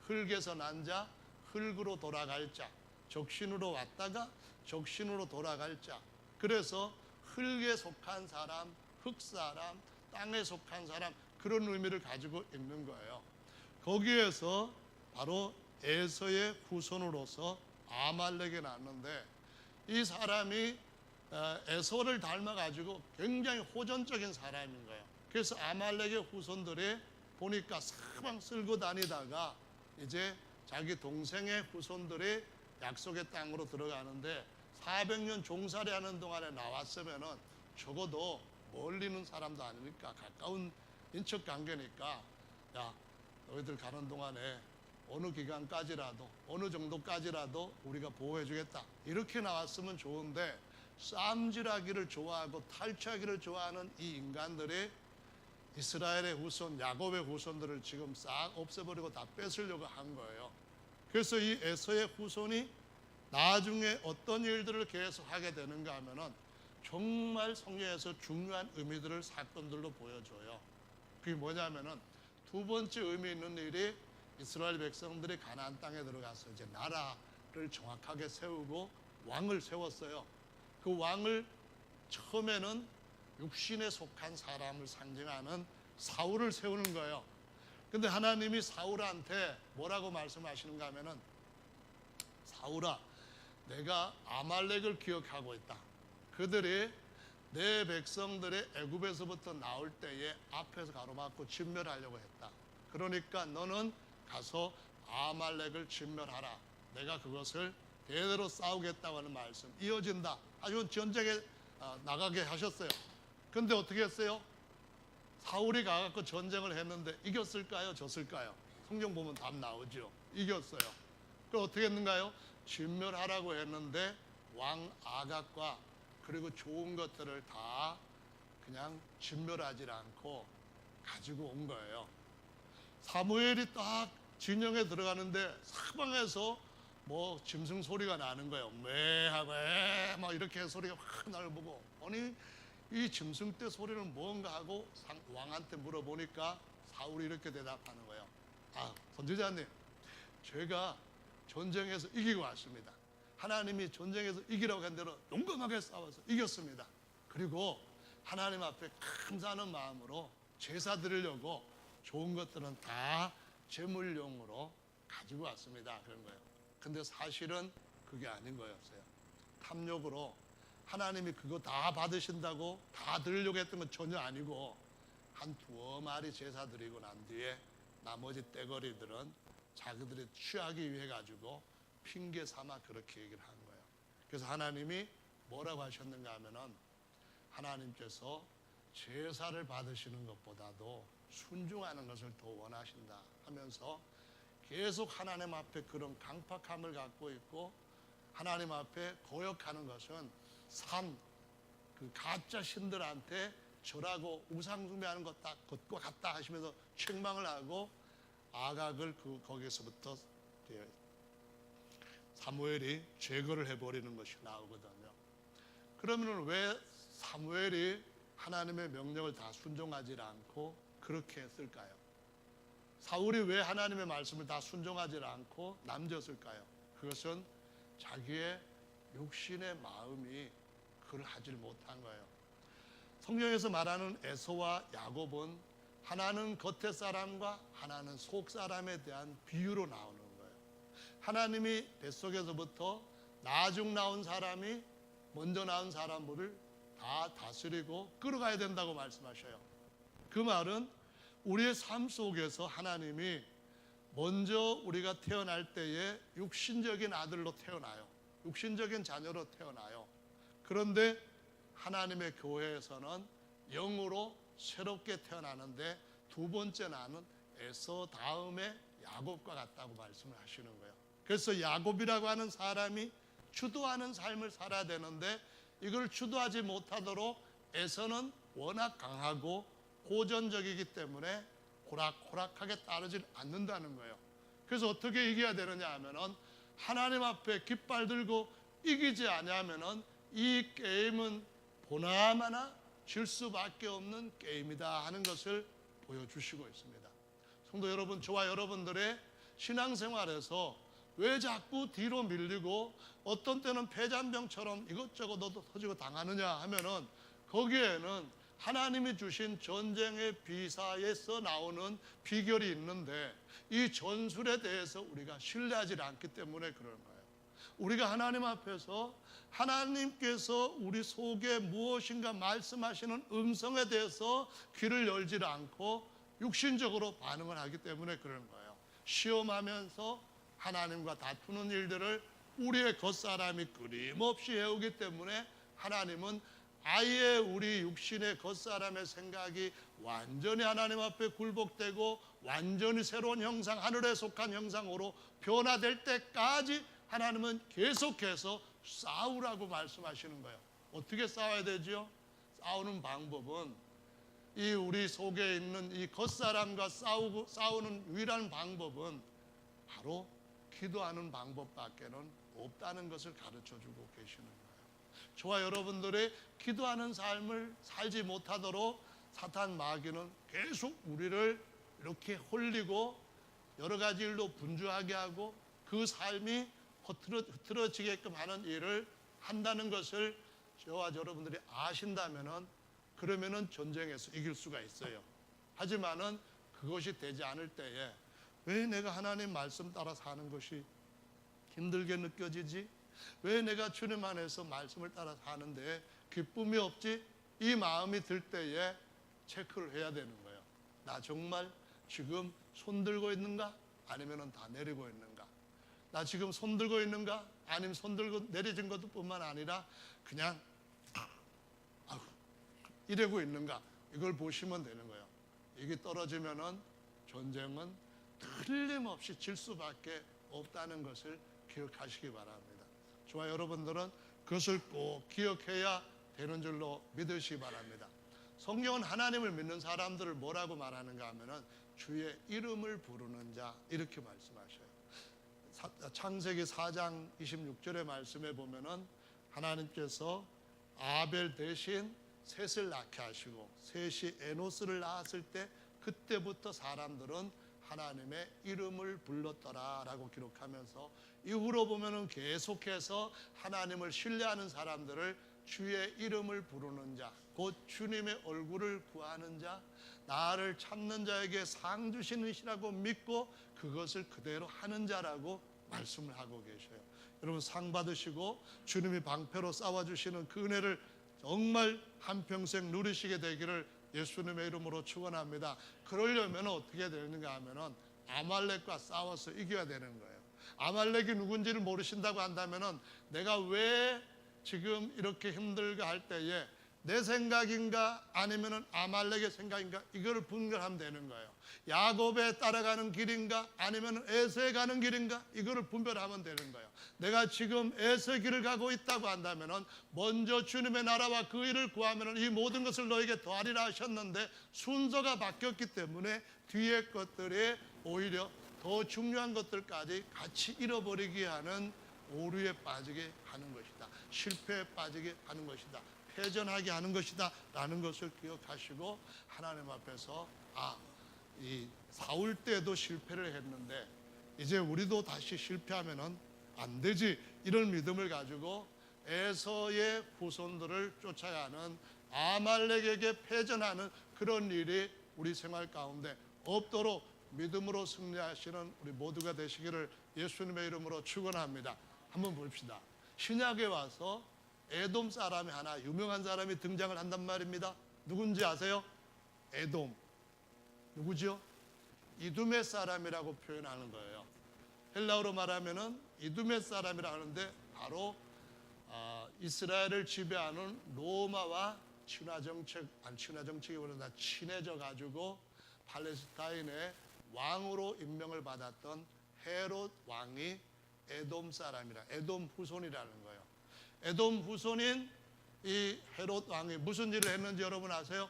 흙에서 난 자, 흙으로 돌아갈 자. 적신으로 왔다가 적신으로 돌아갈 자. 그래서 흙에 속한 사람, 흙사람, 땅에 속한 사람 그런 의미를 가지고 있는 거예요. 거기에서 바로 에서의 후손으로서 아말렉이 났는데 이 사람이 에서를 닮아가지고 굉장히 호전적인 사람인 거예요. 그래서 아말렉의 후손들이 보니까 사방 쓸고 다니다가 이제 자기 동생의 후손들이 약속의 땅으로 들어가는데 400년 종살이 하는 동안에 나왔으면은 적어도 멀리는 사람도 아니니까 가까운 인척 관계니까 야 너희들 가는 동안에 어느 기간까지라도 어느 정도까지라도 우리가 보호해 주겠다 이렇게 나왔으면 좋은데 쌈질하기를 좋아하고 탈취하기를 좋아하는 이 인간들이 이스라엘의 후손 야곱의 후손들을 지금 싹 없애버리고 다 뺏으려고 한 거예요. 그래서 이 에서의 후손이 나중에 어떤 일들을 계속 하게 되는가 하면은 정말 성경에서 중요한 의미들을 사건들로 보여줘요. 그게 뭐냐면은 두 번째 의미 있는 일이 이스라엘 백성들이 가나안 땅에 들어가서 이제 나라를 정확하게 세우고 왕을 세웠어요. 그 왕을 처음에는 육신에 속한 사람을 상징하는 사울을 세우는 거예요. 근데 하나님이 사울한테 뭐라고 말씀하시는가 하면은 사울아 내가 아말렉을 기억하고 있다. 그들이 내 백성들의 애굽에서부터 나올 때에 앞에서 가로막고 진멸하려고 했다. 그러니까 너는 가서 아말렉을 진멸하라. 내가 그것을 대대로 싸우겠다고 하는 말씀 이어진다. 아주 전쟁에 나가게 하셨어요. 근데 어떻게 했어요? 사울이 가갖고 전쟁을 했는데 이겼을까요? 졌을까요? 성경 보면 답 나오죠. 이겼어요. 그럼 어떻게 했는가요? 진멸하라고 했는데 왕 아각과 그리고 좋은 것들을 다 그냥 진멸하지 않고 가지고 온 거예요. 사무엘이 딱 진영에 들어가는데 사방에서 뭐 짐승 소리가 나는 거예요. 매 하고 막 이렇게 소리가 확 날보고 아니 이 짐승 떼 소리는 뭔가 하고 왕한테 물어보니까 사울이 이렇게 대답하는 거예요. 아 선지자님 제가 전쟁에서 이기고 왔습니다. 하나님이 전쟁에서 이기라고 한 대로 용감하게 싸워서 이겼습니다. 그리고 하나님 앞에 감사하는 마음으로 제사 드리려고 좋은 것들은 다 제물용으로 가지고 왔습니다. 그런 거예요. 근데 사실은 그게 아닌 거였어요. 탐욕으로 하나님이 그거 다 받으신다고 다 드리려고 했던 건 전혀 아니고 한 두어 마리 제사 드리고 난 뒤에 나머지 떼거리들은 자기들이 취하기 위해 가지고 핑계 삼아 그렇게 얘기를 한 거예요. 그래서 하나님이 뭐라고 하셨는가 하면은 하나님께서 제사를 받으시는 것보다도 순종하는 것을 더 원하신다 하면서 계속 하나님 앞에 그런 강팍함을 갖고 있고 하나님 앞에 거역하는 것은 그 가짜 신들한테 절하고 우상 숭배하는 것과 같다 하시면서 책망을 하고 아각을 거기서부터 사무엘이 제거를 해버리는 것이 나오거든요. 그러면 왜 사무엘이 하나님의 명령을 다 순종하지 않고 그렇게 했을까요? 사울이 왜 하나님의 말씀을 다 순종하지 않고 남겼을까요? 그것은 자기의 육신의 마음이 그걸 하질 못한 거예요. 성경에서 말하는 에서와 야곱은 하나는 겉의 사람과 하나는 속 사람에 대한 비유로 나오는 거예요. 하나님이 뱃속에서부터 나중 나온 사람이 먼저 나온 사람들을 다 다스리고 끌어가야 된다고 말씀하셔요. 그 말은 우리의 삶 속에서 하나님이 먼저 우리가 태어날 때에 육신적인 아들로 태어나요. 육신적인 자녀로 태어나요. 그런데 하나님의 교회에서는 영으로 새롭게 태어나는데 두 번째 나는 에서 다음에 야곱과 같다고 말씀을 하시는 거예요. 그래서 야곱이라고 하는 사람이 주도하는 삶을 살아야 되는데 이걸 주도하지 못하도록 에서는 워낙 강하고 호전적이기 때문에 호락호락하게 따르질 않는다는 거예요. 그래서 어떻게 이겨야 되느냐 하면은 하나님 앞에 깃발 들고 이기지 않으면은 이 게임은 보나마나 질 수밖에 없는 게임이다 하는 것을 보여주시고 있습니다. 성도 여러분, 저와 여러분들의 신앙생활에서 왜 자꾸 뒤로 밀리고 어떤 때는 폐잔병처럼 이것저것 너도 터지고 당하느냐 하면은, 거기에는 하나님이 주신 전쟁의 비사에서 나오는 비결이 있는데, 이 전술에 대해서 우리가 신뢰하지 않기 때문에 그런 거예요. 우리가 하나님 앞에서 하나님께서 우리 속에 무엇인가 말씀하시는 음성에 대해서 귀를 열지 않고 육신적으로 반응을 하기 때문에 그런 거예요. 시험하면서 하나님과 다투는 일들을 우리의 겉사람이 끊임없이 해오기 때문에 하나님은 아예 우리 육신의 겉사람의 생각이 완전히 하나님 앞에 굴복되고 완전히 새로운 형상, 하늘에 속한 형상으로 변화될 때까지 하나님은 계속해서 싸우라고 말씀하시는 거예요. 어떻게 싸워야 되죠? 싸우는 방법은, 이 우리 속에 있는 이 겉사람과 싸우는 유일한 방법은 바로 기도하는 방법밖에는 없다는 것을 가르쳐 주고 계시는 거예요. 저와 여러분들의 기도하는 삶을 살지 못하도록 사탄 마귀는 계속 우리를 이렇게 홀리고 여러 가지 일로 분주하게 하고 그 삶이 흐트러지게끔 하는 일을 한다는 것을 저와 여러분들이 아신다면은, 그러면은 전쟁에서 이길 수가 있어요. 하지만은 그것이 되지 않을 때에 왜 내가 하나님 말씀 따라 사는 것이 힘들게 느껴지지? 왜 내가 주님 안에서 말씀을 따라 사는데 기쁨이 없지? 이 마음이 들 때에 체크를 해야 되는 거예요. 나 정말 지금 손 들고 있는가? 아니면 다 내리고 있는가? 나 지금 손 들고 있는가? 아니면 손 들고 내려진 것뿐만 아니라 그냥 이러고 있는가? 이걸 보시면 되는 거예요. 이게 떨어지면은 전쟁은 틀림없이 질 수밖에 없다는 것을 기억하시기 바랍니다. 저와 여러분들은 그것을 꼭 기억해야 되는 줄로 믿으시기 바랍니다. 성경은 하나님을 믿는 사람들을 뭐라고 말하는가 하면은 주의 이름을 부르는 자, 이렇게 말씀하셔요. 창세기 4장 26절의 말씀에 보면은 하나님께서 아벨 대신 셋을 낳게 하시고 셋이 에노스를 낳았을 때 그때부터 사람들은 하나님의 이름을 불렀더라라고 기록하면서, 이후로 보면은 계속해서 하나님을 신뢰하는 사람들을 주의 이름을 부르는 자, 곧 주님의 얼굴을 구하는 자, 나를 찾는 자에게 상 주시는 이시라고 믿고 그것을 그대로 하는 자라고 말씀을 하고 계셔요. 여러분, 상 받으시고 주님이 방패로 싸워주시는 그 은혜를 정말 한평생 누리시게 되기를 예수님의 이름으로 축원합니다. 그러려면 어떻게 되는가 하면은 아말렉과 싸워서 이겨야 되는 거예요. 아말렉이 누군지를 모르신다고 한다면은 내가 왜 지금 이렇게 힘들게 할 때에 내 생각인가 아니면은 아말렉의 생각인가, 이거를 분별하면 되는 거예요. 야곱에 따라가는 길인가 아니면 에서에 가는 길인가, 이거를 분별하면 되는 거예요. 내가 지금 에서 길을 가고 있다고 한다면은 먼저 주님의 나라와 그 일을 구하면은 이 모든 것을 너에게 더하리라 하셨는데 순서가 바뀌었기 때문에 뒤에 것들이 오히려 더 중요한 것들까지 같이 잃어버리게 하는 오류에 빠지게 하는 것이다. 실패에 빠지게 하는 것이다. 패전하게 하는 것이다 라는 것을 기억하시고 하나님 앞에서 이 사울 때도 실패를 했는데 이제 우리도 다시 실패하면은 안 되지, 이런 믿음을 가지고 에서의 후손들을 쫓아야 하는, 아말렉에게 패전하는 그런 일이 우리 생활 가운데 없도록 믿음으로 승리하시는 우리 모두가 되시기를 예수님의 이름으로 축원합니다. 한번 봅시다. 신약에 와서 에돔 사람이 하나, 유명한 사람이 등장을 한단 말입니다. 누군지 아세요? 에돔. 누구죠? 이두메 사람이라고 표현하는 거예요. 헬라어로 말하면은 이두메 사람이라 하는데 바로 이스라엘을 지배하는 로마와 친화정책이보다 친해져 가지고 팔레스타인의 왕으로 임명을 받았던 헤롯 왕이 에돔 사람이라, 에돔 후손이라는 거예요. 에돔 후손인 이 헤롯 왕이 무슨 일을 했는지 여러분 아세요?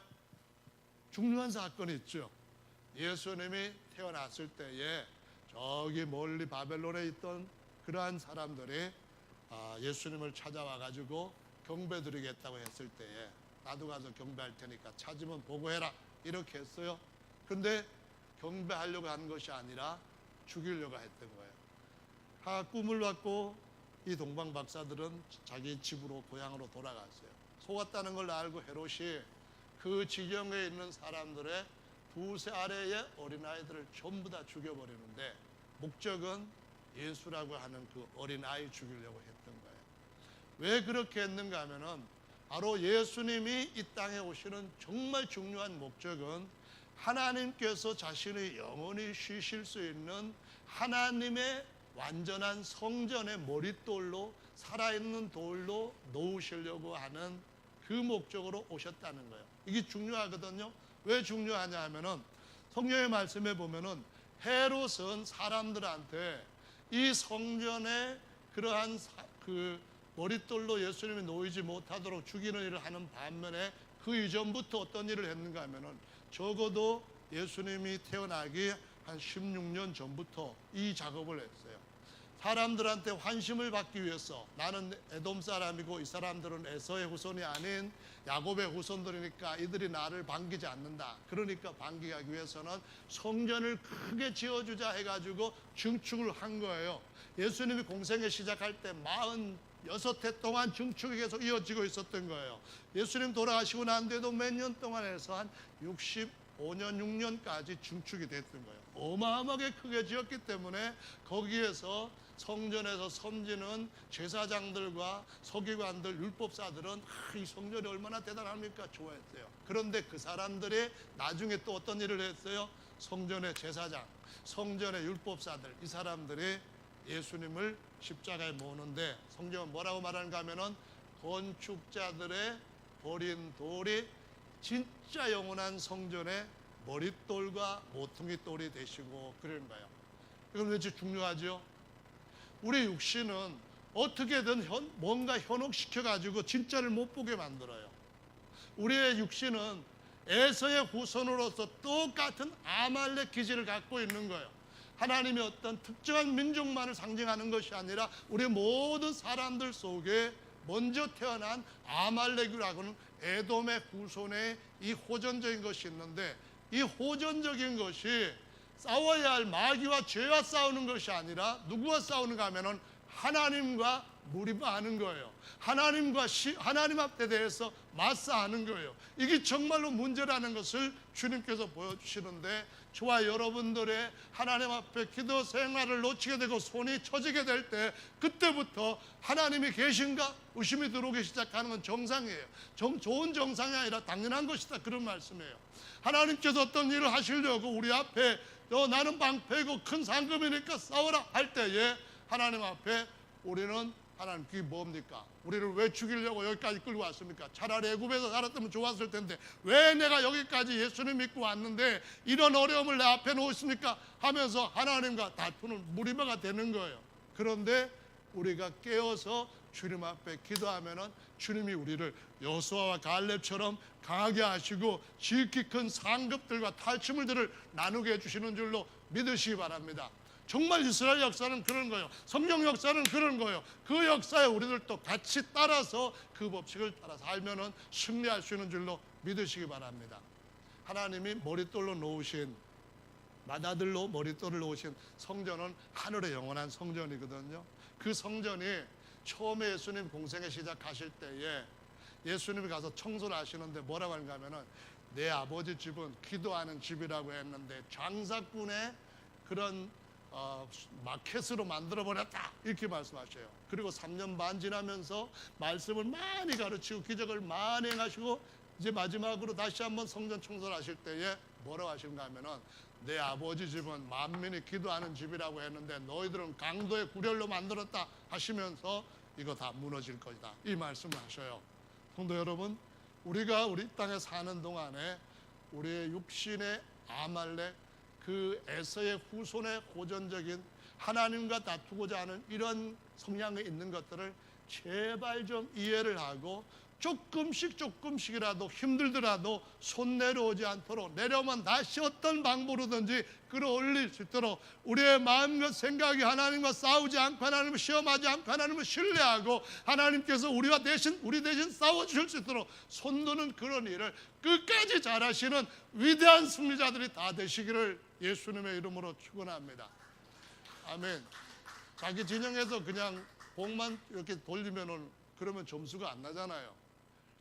중요한 사건이 있죠. 예수님이 태어났을 때에 저기 멀리 바벨론에 있던 그러한 사람들이 예수님을 찾아와 가지고 경배드리겠다고 했을 때에 나도 가서 경배할 테니까 찾으면 보고해라, 이렇게 했어요. 근데 경배하려고 하는 것이 아니라 죽이려고 했던 거예요. 꿈을 받고 이 동방 박사들은 자기 집으로 고향으로 돌아갔어요. 속았다는 걸 알고 헤롯이 그 지경에 있는 사람들의 두세 아래의 어린아이들을 전부 다 죽여버리는데 목적은 예수라고 하는 그 어린아이 죽이려고 했던 거예요. 왜 그렇게 했는가 하면은 바로 예수님이 이 땅에 오시는 정말 중요한 목적은 하나님께서 자신의 영원히 쉬실 수 있는 하나님의 완전한 성전의 머릿돌로 살아있는 돌로 놓으시려고 하는 그 목적으로 오셨다는 거예요. 이게 중요하거든요. 왜 중요하냐 하면은 성경의 말씀에 보면은 헤롯은 사람들한테 이 성전에 그러한 그 머릿돌로 예수님이 놓이지 못하도록 죽이는 일을 하는 반면에 그 이전부터 어떤 일을 했는가 하면은 적어도 예수님이 태어나기 한 16년 전부터 이 작업을 했어요. 사람들한테 환심을 받기 위해서 나는 에돔 사람이고 이 사람들은 에서의 후손이 아닌 야곱의 후손들이니까 이들이 나를 반기지 않는다. 그러니까 반기하기 위해서는 성전을 크게 지어주자 해가지고 증축을 한 거예요. 예수님이 공생에 시작할 때 46해 동안 증축이 계속 이어지고 있었던 거예요. 예수님 돌아가시고 난 뒤에도 몇 년 동안 해서 한 65년, 6년까지 증축이 됐던 거예요. 어마어마하게 크게 지었기 때문에 거기에서 성전에서 섬기는 제사장들과 서기관들, 율법사들은 이 성전이 얼마나 대단합니까? 좋아했어요. 그런데 그 사람들이 나중에 또 어떤 일을 했어요? 성전의 제사장, 성전의 율법사들, 이 사람들이 예수님을 십자가에 모으는데 성경은 뭐라고 말하는가 하면은 건축자들의 버린 돌이 진짜 영원한 성전의 머릿돌과 모퉁이 돌이 되시고 그러는 거예요. 이건 왜 중요하죠? 우리 육신은 어떻게든 뭔가 현혹시켜가지고 진짜를 못 보게 만들어요. 우리의 육신은 에서의 후손으로서 똑같은 아말렉 기질을 갖고 있는 거예요. 하나님이 어떤 특정한 민족만을 상징하는 것이 아니라 우리 모든 사람들 속에 먼저 태어난 아말렉이라고는 에돔의 후손의 이 호전적인 것이 있는데 이 호전적인 것이 싸워야 할 마귀와 죄와 싸우는 것이 아니라 누구와 싸우는가 하면은 하나님과 무리바하는 거예요. 하나님 앞에 대해서 맞서하는 거예요. 이게 정말로 문제라는 것을 주님께서 보여주시는데 저와 여러분들의 하나님 앞에 기도 생활을 놓치게 되고 손이 처지게 될 때 그때부터 하나님이 계신가 의심이 들어오기 시작하는 건 정상이에요. 좋은 정상이 아니라 당연한 것이다 그런 말씀이에요. 하나님께서 어떤 일을 하시려고 우리 앞에 나는 방패고 큰 상급이니까 싸워라 할 때에 하나님 앞에 우리는 하나님 그게 뭡니까? 우리를 왜 죽이려고 여기까지 끌고 왔습니까? 차라리 애굽에서 살았다면 좋았을 텐데 왜 내가 여기까지 예수님 믿고 왔는데 이런 어려움을 내 앞에 놓으십니까? 하면서 하나님과 다투는 무리바가 되는 거예요. 그런데 우리가 깨어서 주님 앞에 기도하면은 주님이 우리를 여호수아와 갈렙처럼 강하게 하시고 지극히 큰 상급들과 탈취물들을 나누게 해주시는 줄로 믿으시기 바랍니다. 정말 이스라엘 역사는 그런 거예요. 성경 역사는 그런 거예요. 그 역사에 우리들도 같이 따라서 그 법칙을 따라 살면은 승리할 수 있는 줄로 믿으시기 바랍니다. 하나님이 머릿돌로 놓으신 맏아들로 머릿돌을 놓으신 성전은 하늘의 영원한 성전이거든요. 그 성전이 처음에 예수님 공생에 시작하실 때에 예수님이 가서 청소를 하시는데 뭐라고 하는가 하면은 내 아버지 집은 기도하는 집이라고 했는데 장사꾼의 그런 마켓으로 만들어버렸다 이렇게 말씀하셔요. 그리고 3년 반 지나면서 말씀을 많이 가르치고 기적을 많이 행하시고 이제 마지막으로 다시 한번 성전 청소를 하실 때에 뭐라고 하시는가 하면은 내 아버지 집은 만민이 기도하는 집이라고 했는데 너희들은 강도의 구렬로 만들었다 하시면서 이거 다 무너질 것이다 이 말씀을 하셔요. 성도 여러분, 우리가 우리 땅에 사는 동안에 우리의 육신의 아말렉 그 에서의 후손의 호전적인 하나님과 다투고자 하는 이런 성향이 있는 것들을 제발 좀 이해를 하고 조금씩이라도 힘들더라도 손 내려오지 않도록, 내려오면 다시 어떤 방법으로든지 끌어올릴 수 있도록 우리의 마음과 생각이 하나님과 싸우지 않고 하나님을 시험하지 않고 하나님을 신뢰하고 하나님께서 우리 대신 싸워주실 수 있도록 손드는 그런 일을 끝까지 잘하시는 위대한 승리자들이 다 되시기를 예수님의 이름으로 축원합니다. 아멘. 자기 진영에서 그냥 공만 이렇게 돌리면은 그러면 점수가 안 나잖아요.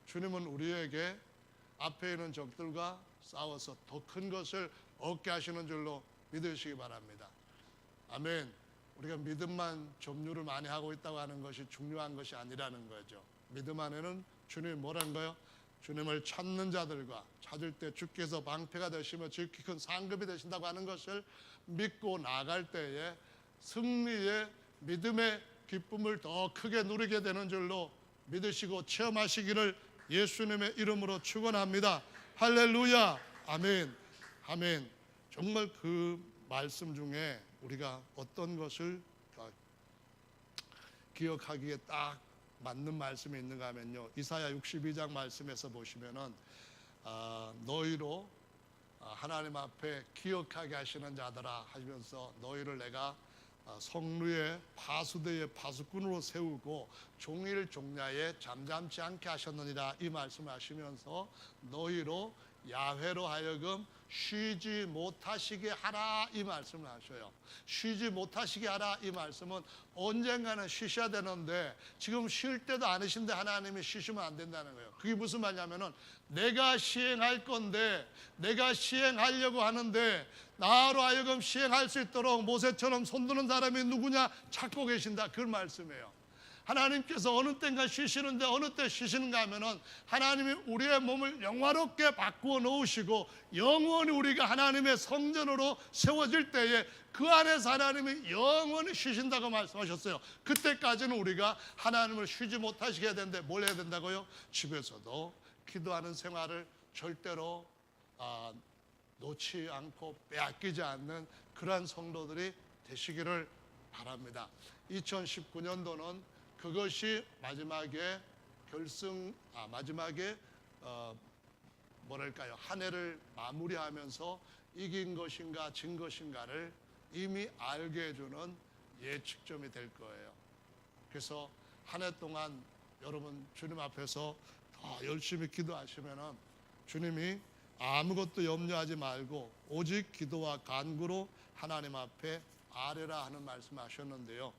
주님은 우리에게 앞에 있는 적들과 싸워서 더 큰 것을 얻게 하시는 줄로 믿으시기 바랍니다. 아멘. 우리가 믿음만 점유를 많이 하고 있다고 하는 것이 중요한 것이 아니라는 거죠. 믿음 안에는 주님이 뭐라는 거예요? 주님을 찾는 자들과 찾을 때 주께서 방패가 되시며 지극히 큰 상급이 되신다고 하는 것을 믿고 나아갈 때에 승리의 믿음의 기쁨을 더 크게 누리게 되는 줄로 믿으시고 체험하시기를 예수님의 이름으로 축원합니다. 할렐루야. 아멘. 아멘. 정말 그 말씀 중에 우리가 어떤 것을 기억하기에 딱 맞는 말씀이 있는가 하면요, 이사야 62장 말씀에서 보시면은 너희로 하나님 앞에 기억하게 하시는 자들아 하시면서 너희를 내가 성루의 파수대의 파수꾼으로 세우고 종일 종야에 잠잠치 않게 하셨느니라, 이 말씀을 하시면서 너희로 야훼로 하여금 쉬지 못하시게 하라, 이 말씀을 하셔요. 쉬지 못하시게 하라, 이 말씀은 언젠가는 쉬셔야 되는데 지금 쉴 때도 아니신데 하나님이 쉬시면 안 된다는 거예요. 그게 무슨 말이냐면은 내가 시행할 건데, 내가 시행하려고 하는데 나로 하여금 시행할 수 있도록 모세처럼 손드는 사람이 누구냐 찾고 계신다, 그 말씀이에요. 하나님께서 어느 때인가 쉬시는데 어느 때 쉬시는가 하면은 하나님이 우리의 몸을 영화롭게 바꾸어 놓으시고 영원히 우리가 하나님의 성전으로 세워질 때에 그 안에서 하나님이 영원히 쉬신다고 말씀하셨어요. 그때까지는 우리가 하나님을 쉬지 못하시게 해야 되는데 뭘 해야 된다고요? 집에서도 기도하는 생활을 절대로 놓지 않고 빼앗기지 않는 그러한 성도들이 되시기를 바랍니다. 2019년도는 그것이 마지막에 뭐랄까요, 한 해를 마무리하면서 이긴 것인가 진 것인가를 이미 알게 해주는 예측점이 될 거예요. 그래서 한 해 동안 여러분 주님 앞에서 더 열심히 기도하시면은 주님이 아무것도 염려하지 말고 오직 기도와 간구로 하나님 앞에 아뢰라 하는 말씀하셨는데요.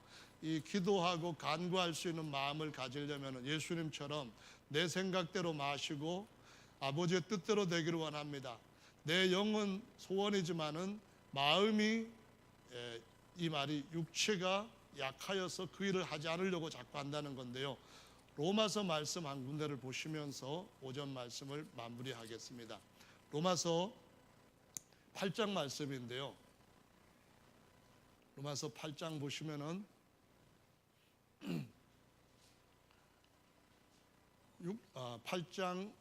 이 기도하고 간구할 수 있는 마음을 가지려면 예수님처럼 내 생각대로 마시고 아버지의 뜻대로 되기를 원합니다. 내 영은 소원이지만은 마음이, 이 말이 육체가 약하여서 그 일을 하지 않으려고 자꾸 한다는 건데요. 로마서 말씀 한 군데를 보시면서 오전 말씀을 마무리하겠습니다. 로마서 8장 말씀인데요. 로마서 8장 보시면은 8장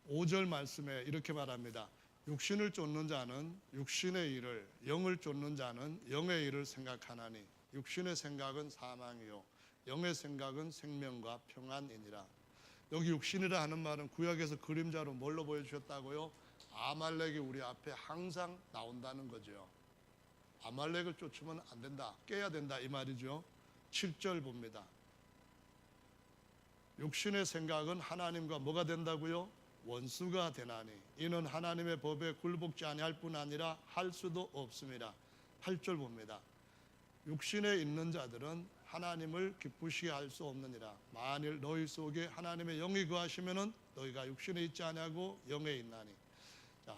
5절 말씀에 이렇게 말합니다. 육신을 쫓는 자는 육신의 일을, 영을 쫓는 자는 영의 일을 생각하나니 육신의 생각은 사망이요 영의 생각은 생명과 평안이니라. 여기 육신이라 하는 말은 구약에서 그림자로 뭘로 보여주셨다고요? 아말렉이 우리 앞에 항상 나온다는 거죠. 아말렉을 쫓으면 안 된다, 깨야 된다, 이 말이죠. 7절 봅니다. 육신의 생각은 하나님과 뭐가 된다고요? 원수가 되나니 이는 하나님의 법에 굴복지 아니할 뿐 아니라 할 수도 없습니다. 8절 봅니다. 육신에 있는 자들은 하나님을 기쁘시게 할 수 없느니라. 만일 너희 속에 하나님의 영이 거하시면은 너희가 육신에 있지 아니하고 영에 있나니. 자,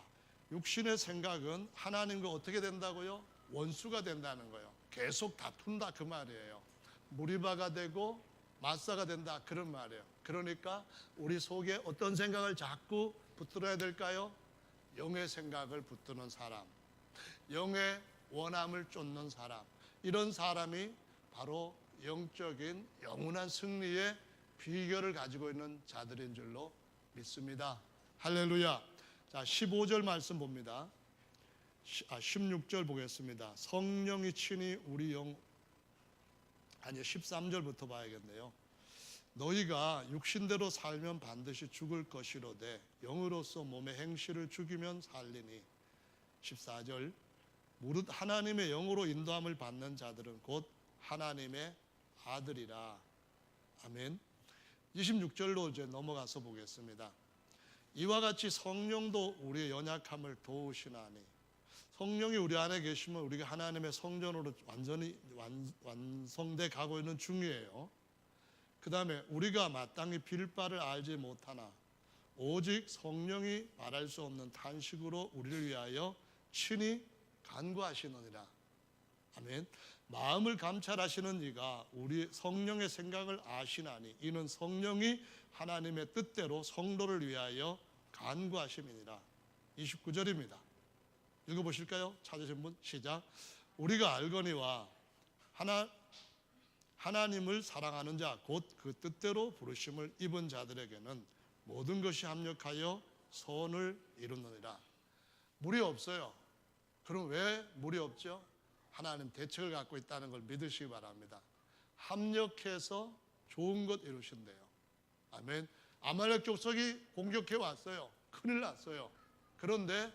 육신의 생각은 하나님과 어떻게 된다고요? 원수가 된다는 거예요. 계속 다툰다, 그 말이에요. 무리바가 되고 맞사가 된다, 그런 말이에요. 그러니까 우리 속에 어떤 생각을 자꾸 붙들어야 될까요? 영의 생각을 붙드는 사람, 영의 원함을 쫓는 사람, 이런 사람이 바로 영적인 영원한 승리의 비결을 가지고 있는 자들인 줄로 믿습니다. 할렐루야. 자, 15절 말씀 봅니다. 16절 보겠습니다. 성령이 친히 우리 영, 아니 13절부터 봐야겠네요. 너희가 육신대로 살면 반드시 죽을 것이로되 영으로서 몸의 행실을 죽이면 살리니. 14절 무릇 하나님의 영으로 인도함을 받는 자들은 곧 하나님의 아들이라. 아멘. 26절로 이제 넘어가서 보겠습니다. 이와 같이 성령도 우리의 연약함을 도우시나니. 성령이 우리 안에 계시면 우리가 하나님의 성전으로 완전히 완성돼 가고 있는 중이에요. 그 다음에 우리가 마땅히 빌 바를 알지 못하나 오직 성령이 말할 수 없는 탄식으로 우리를 위하여 친히 간구하시느니라. 아멘. 마음을 감찰하시는 이가 우리 성령의 생각을 아시나니 이는 성령이 하나님의 뜻대로 성도를 위하여 간구하심이니라. 29절입니다. 읽어보실까요? 찾으신 분 시작. 우리가 알거니와 하나님을 사랑하는 자 곧 그 뜻대로 부르심을 입은 자들에게는 모든 것이 합력하여 선을 이루느니라. 무리 없어요. 그럼 왜 무리 없죠? 하나님 대책을 갖고 있다는 걸 믿으시기 바랍니다. 합력해서 좋은 것 이루신대요. 아멘. 아말렉 족속이 공격해 왔어요. 큰일 났어요. 그런데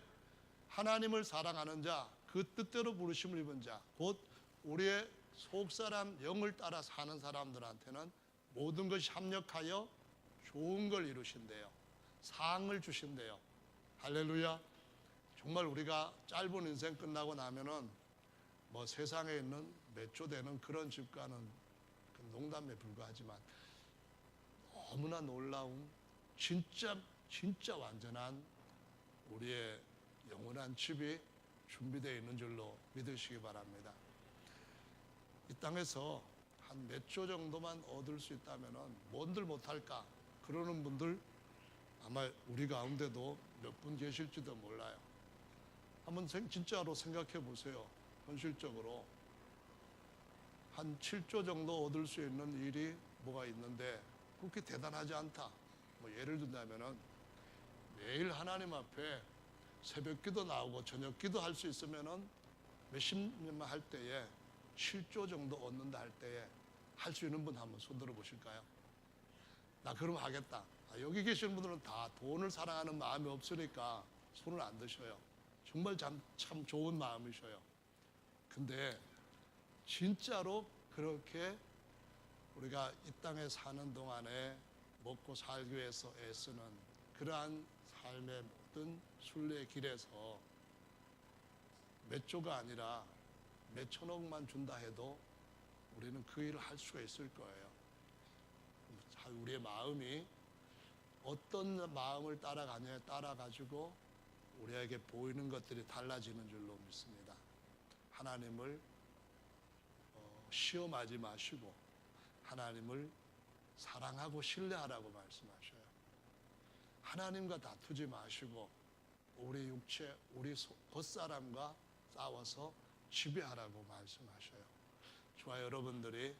하나님을 사랑하는 자, 그 뜻대로 부르심을 입은 자, 곧 우리의 속사람 영을 따라 사는 사람들한테는 모든 것이 합력하여 좋은 걸 이루신대요. 상을 주신대요. 할렐루야. 정말 우리가 짧은 인생 끝나고 나면은 뭐 세상에 있는 몇 조 되는 그런 집과는 농담에 불과하지만 너무나 놀라운 진짜 완전한 우리의 영원한 집이 준비되어 있는 줄로 믿으시기 바랍니다. 이 땅에서 한 몇 조 정도만 얻을 수 있다면 뭔들 못할까 그러는 분들 아마 우리 가운데도 몇 분 계실지도 몰라요. 한번 진짜로 생각해 보세요. 현실적으로 한 7조 정도 얻을 수 있는 일이 뭐가 있는데 그렇게 대단하지 않다. 뭐 예를 든다면은 매일 하나님 앞에 새벽 기도 나오고 저녁 기도 할 수 있으면은 몇십 년만 할 때에 7조 정도 얻는다 할 때에 할 수 있는 분 한번 손 들어 보실까요? 나 그럼 하겠다. 여기 계시는 분들은 다 돈을 사랑하는 마음이 없으니까 손을 안 드셔요. 정말 참 좋은 마음이셔요. 근데 진짜로 그렇게 우리가 이 땅에 사는 동안에 먹고 살기 위해서 애쓰는 그러한 삶의 모든 순례의 길에서 몇 조가 아니라 몇 천억만 준다 해도 우리는 그 일을 할 수가 있을 거예요. 우리의 마음이 어떤 마음을 따라가냐에 따라 가지고 우리에게 보이는 것들이 달라지는 줄로 믿습니다. 하나님을 시험하지 마시고 하나님을 사랑하고 신뢰하라고 말씀하셔요. 하나님과 다투지 마시고 우리 육체, 우리 겉사람과 싸워서 지배하라고 말씀하셔요. 저와 여러분들이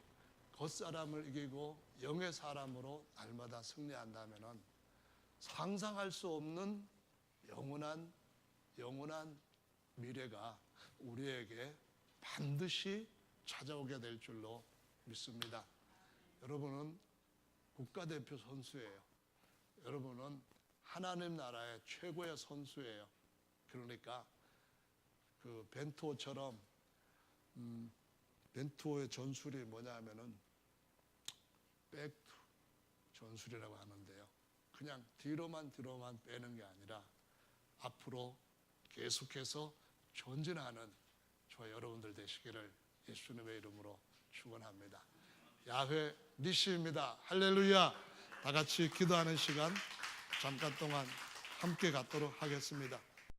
겉사람을 이기고 영의 사람으로 날마다 승리한다면 상상할 수 없는 영원한 미래가 우리에게 반드시 찾아오게 될 줄로 믿습니다. 여러분은 국가대표 선수예요. 여러분은 하나님 나라의 최고의 선수예요. 그러니까 그 벤투호처럼 벤투호의 전술이 뭐냐 하면은 백투 전술이라고 하는데요. 그냥 뒤로만 빼는 게 아니라 앞으로 계속해서 전진하는 저와 여러분들 되시기를 예수님의 이름으로 축원합니다. 야훼 니시입니다. 할렐루야. 다 같이 기도하는 시간 잠깐 동안 함께 갖도록 하겠습니다.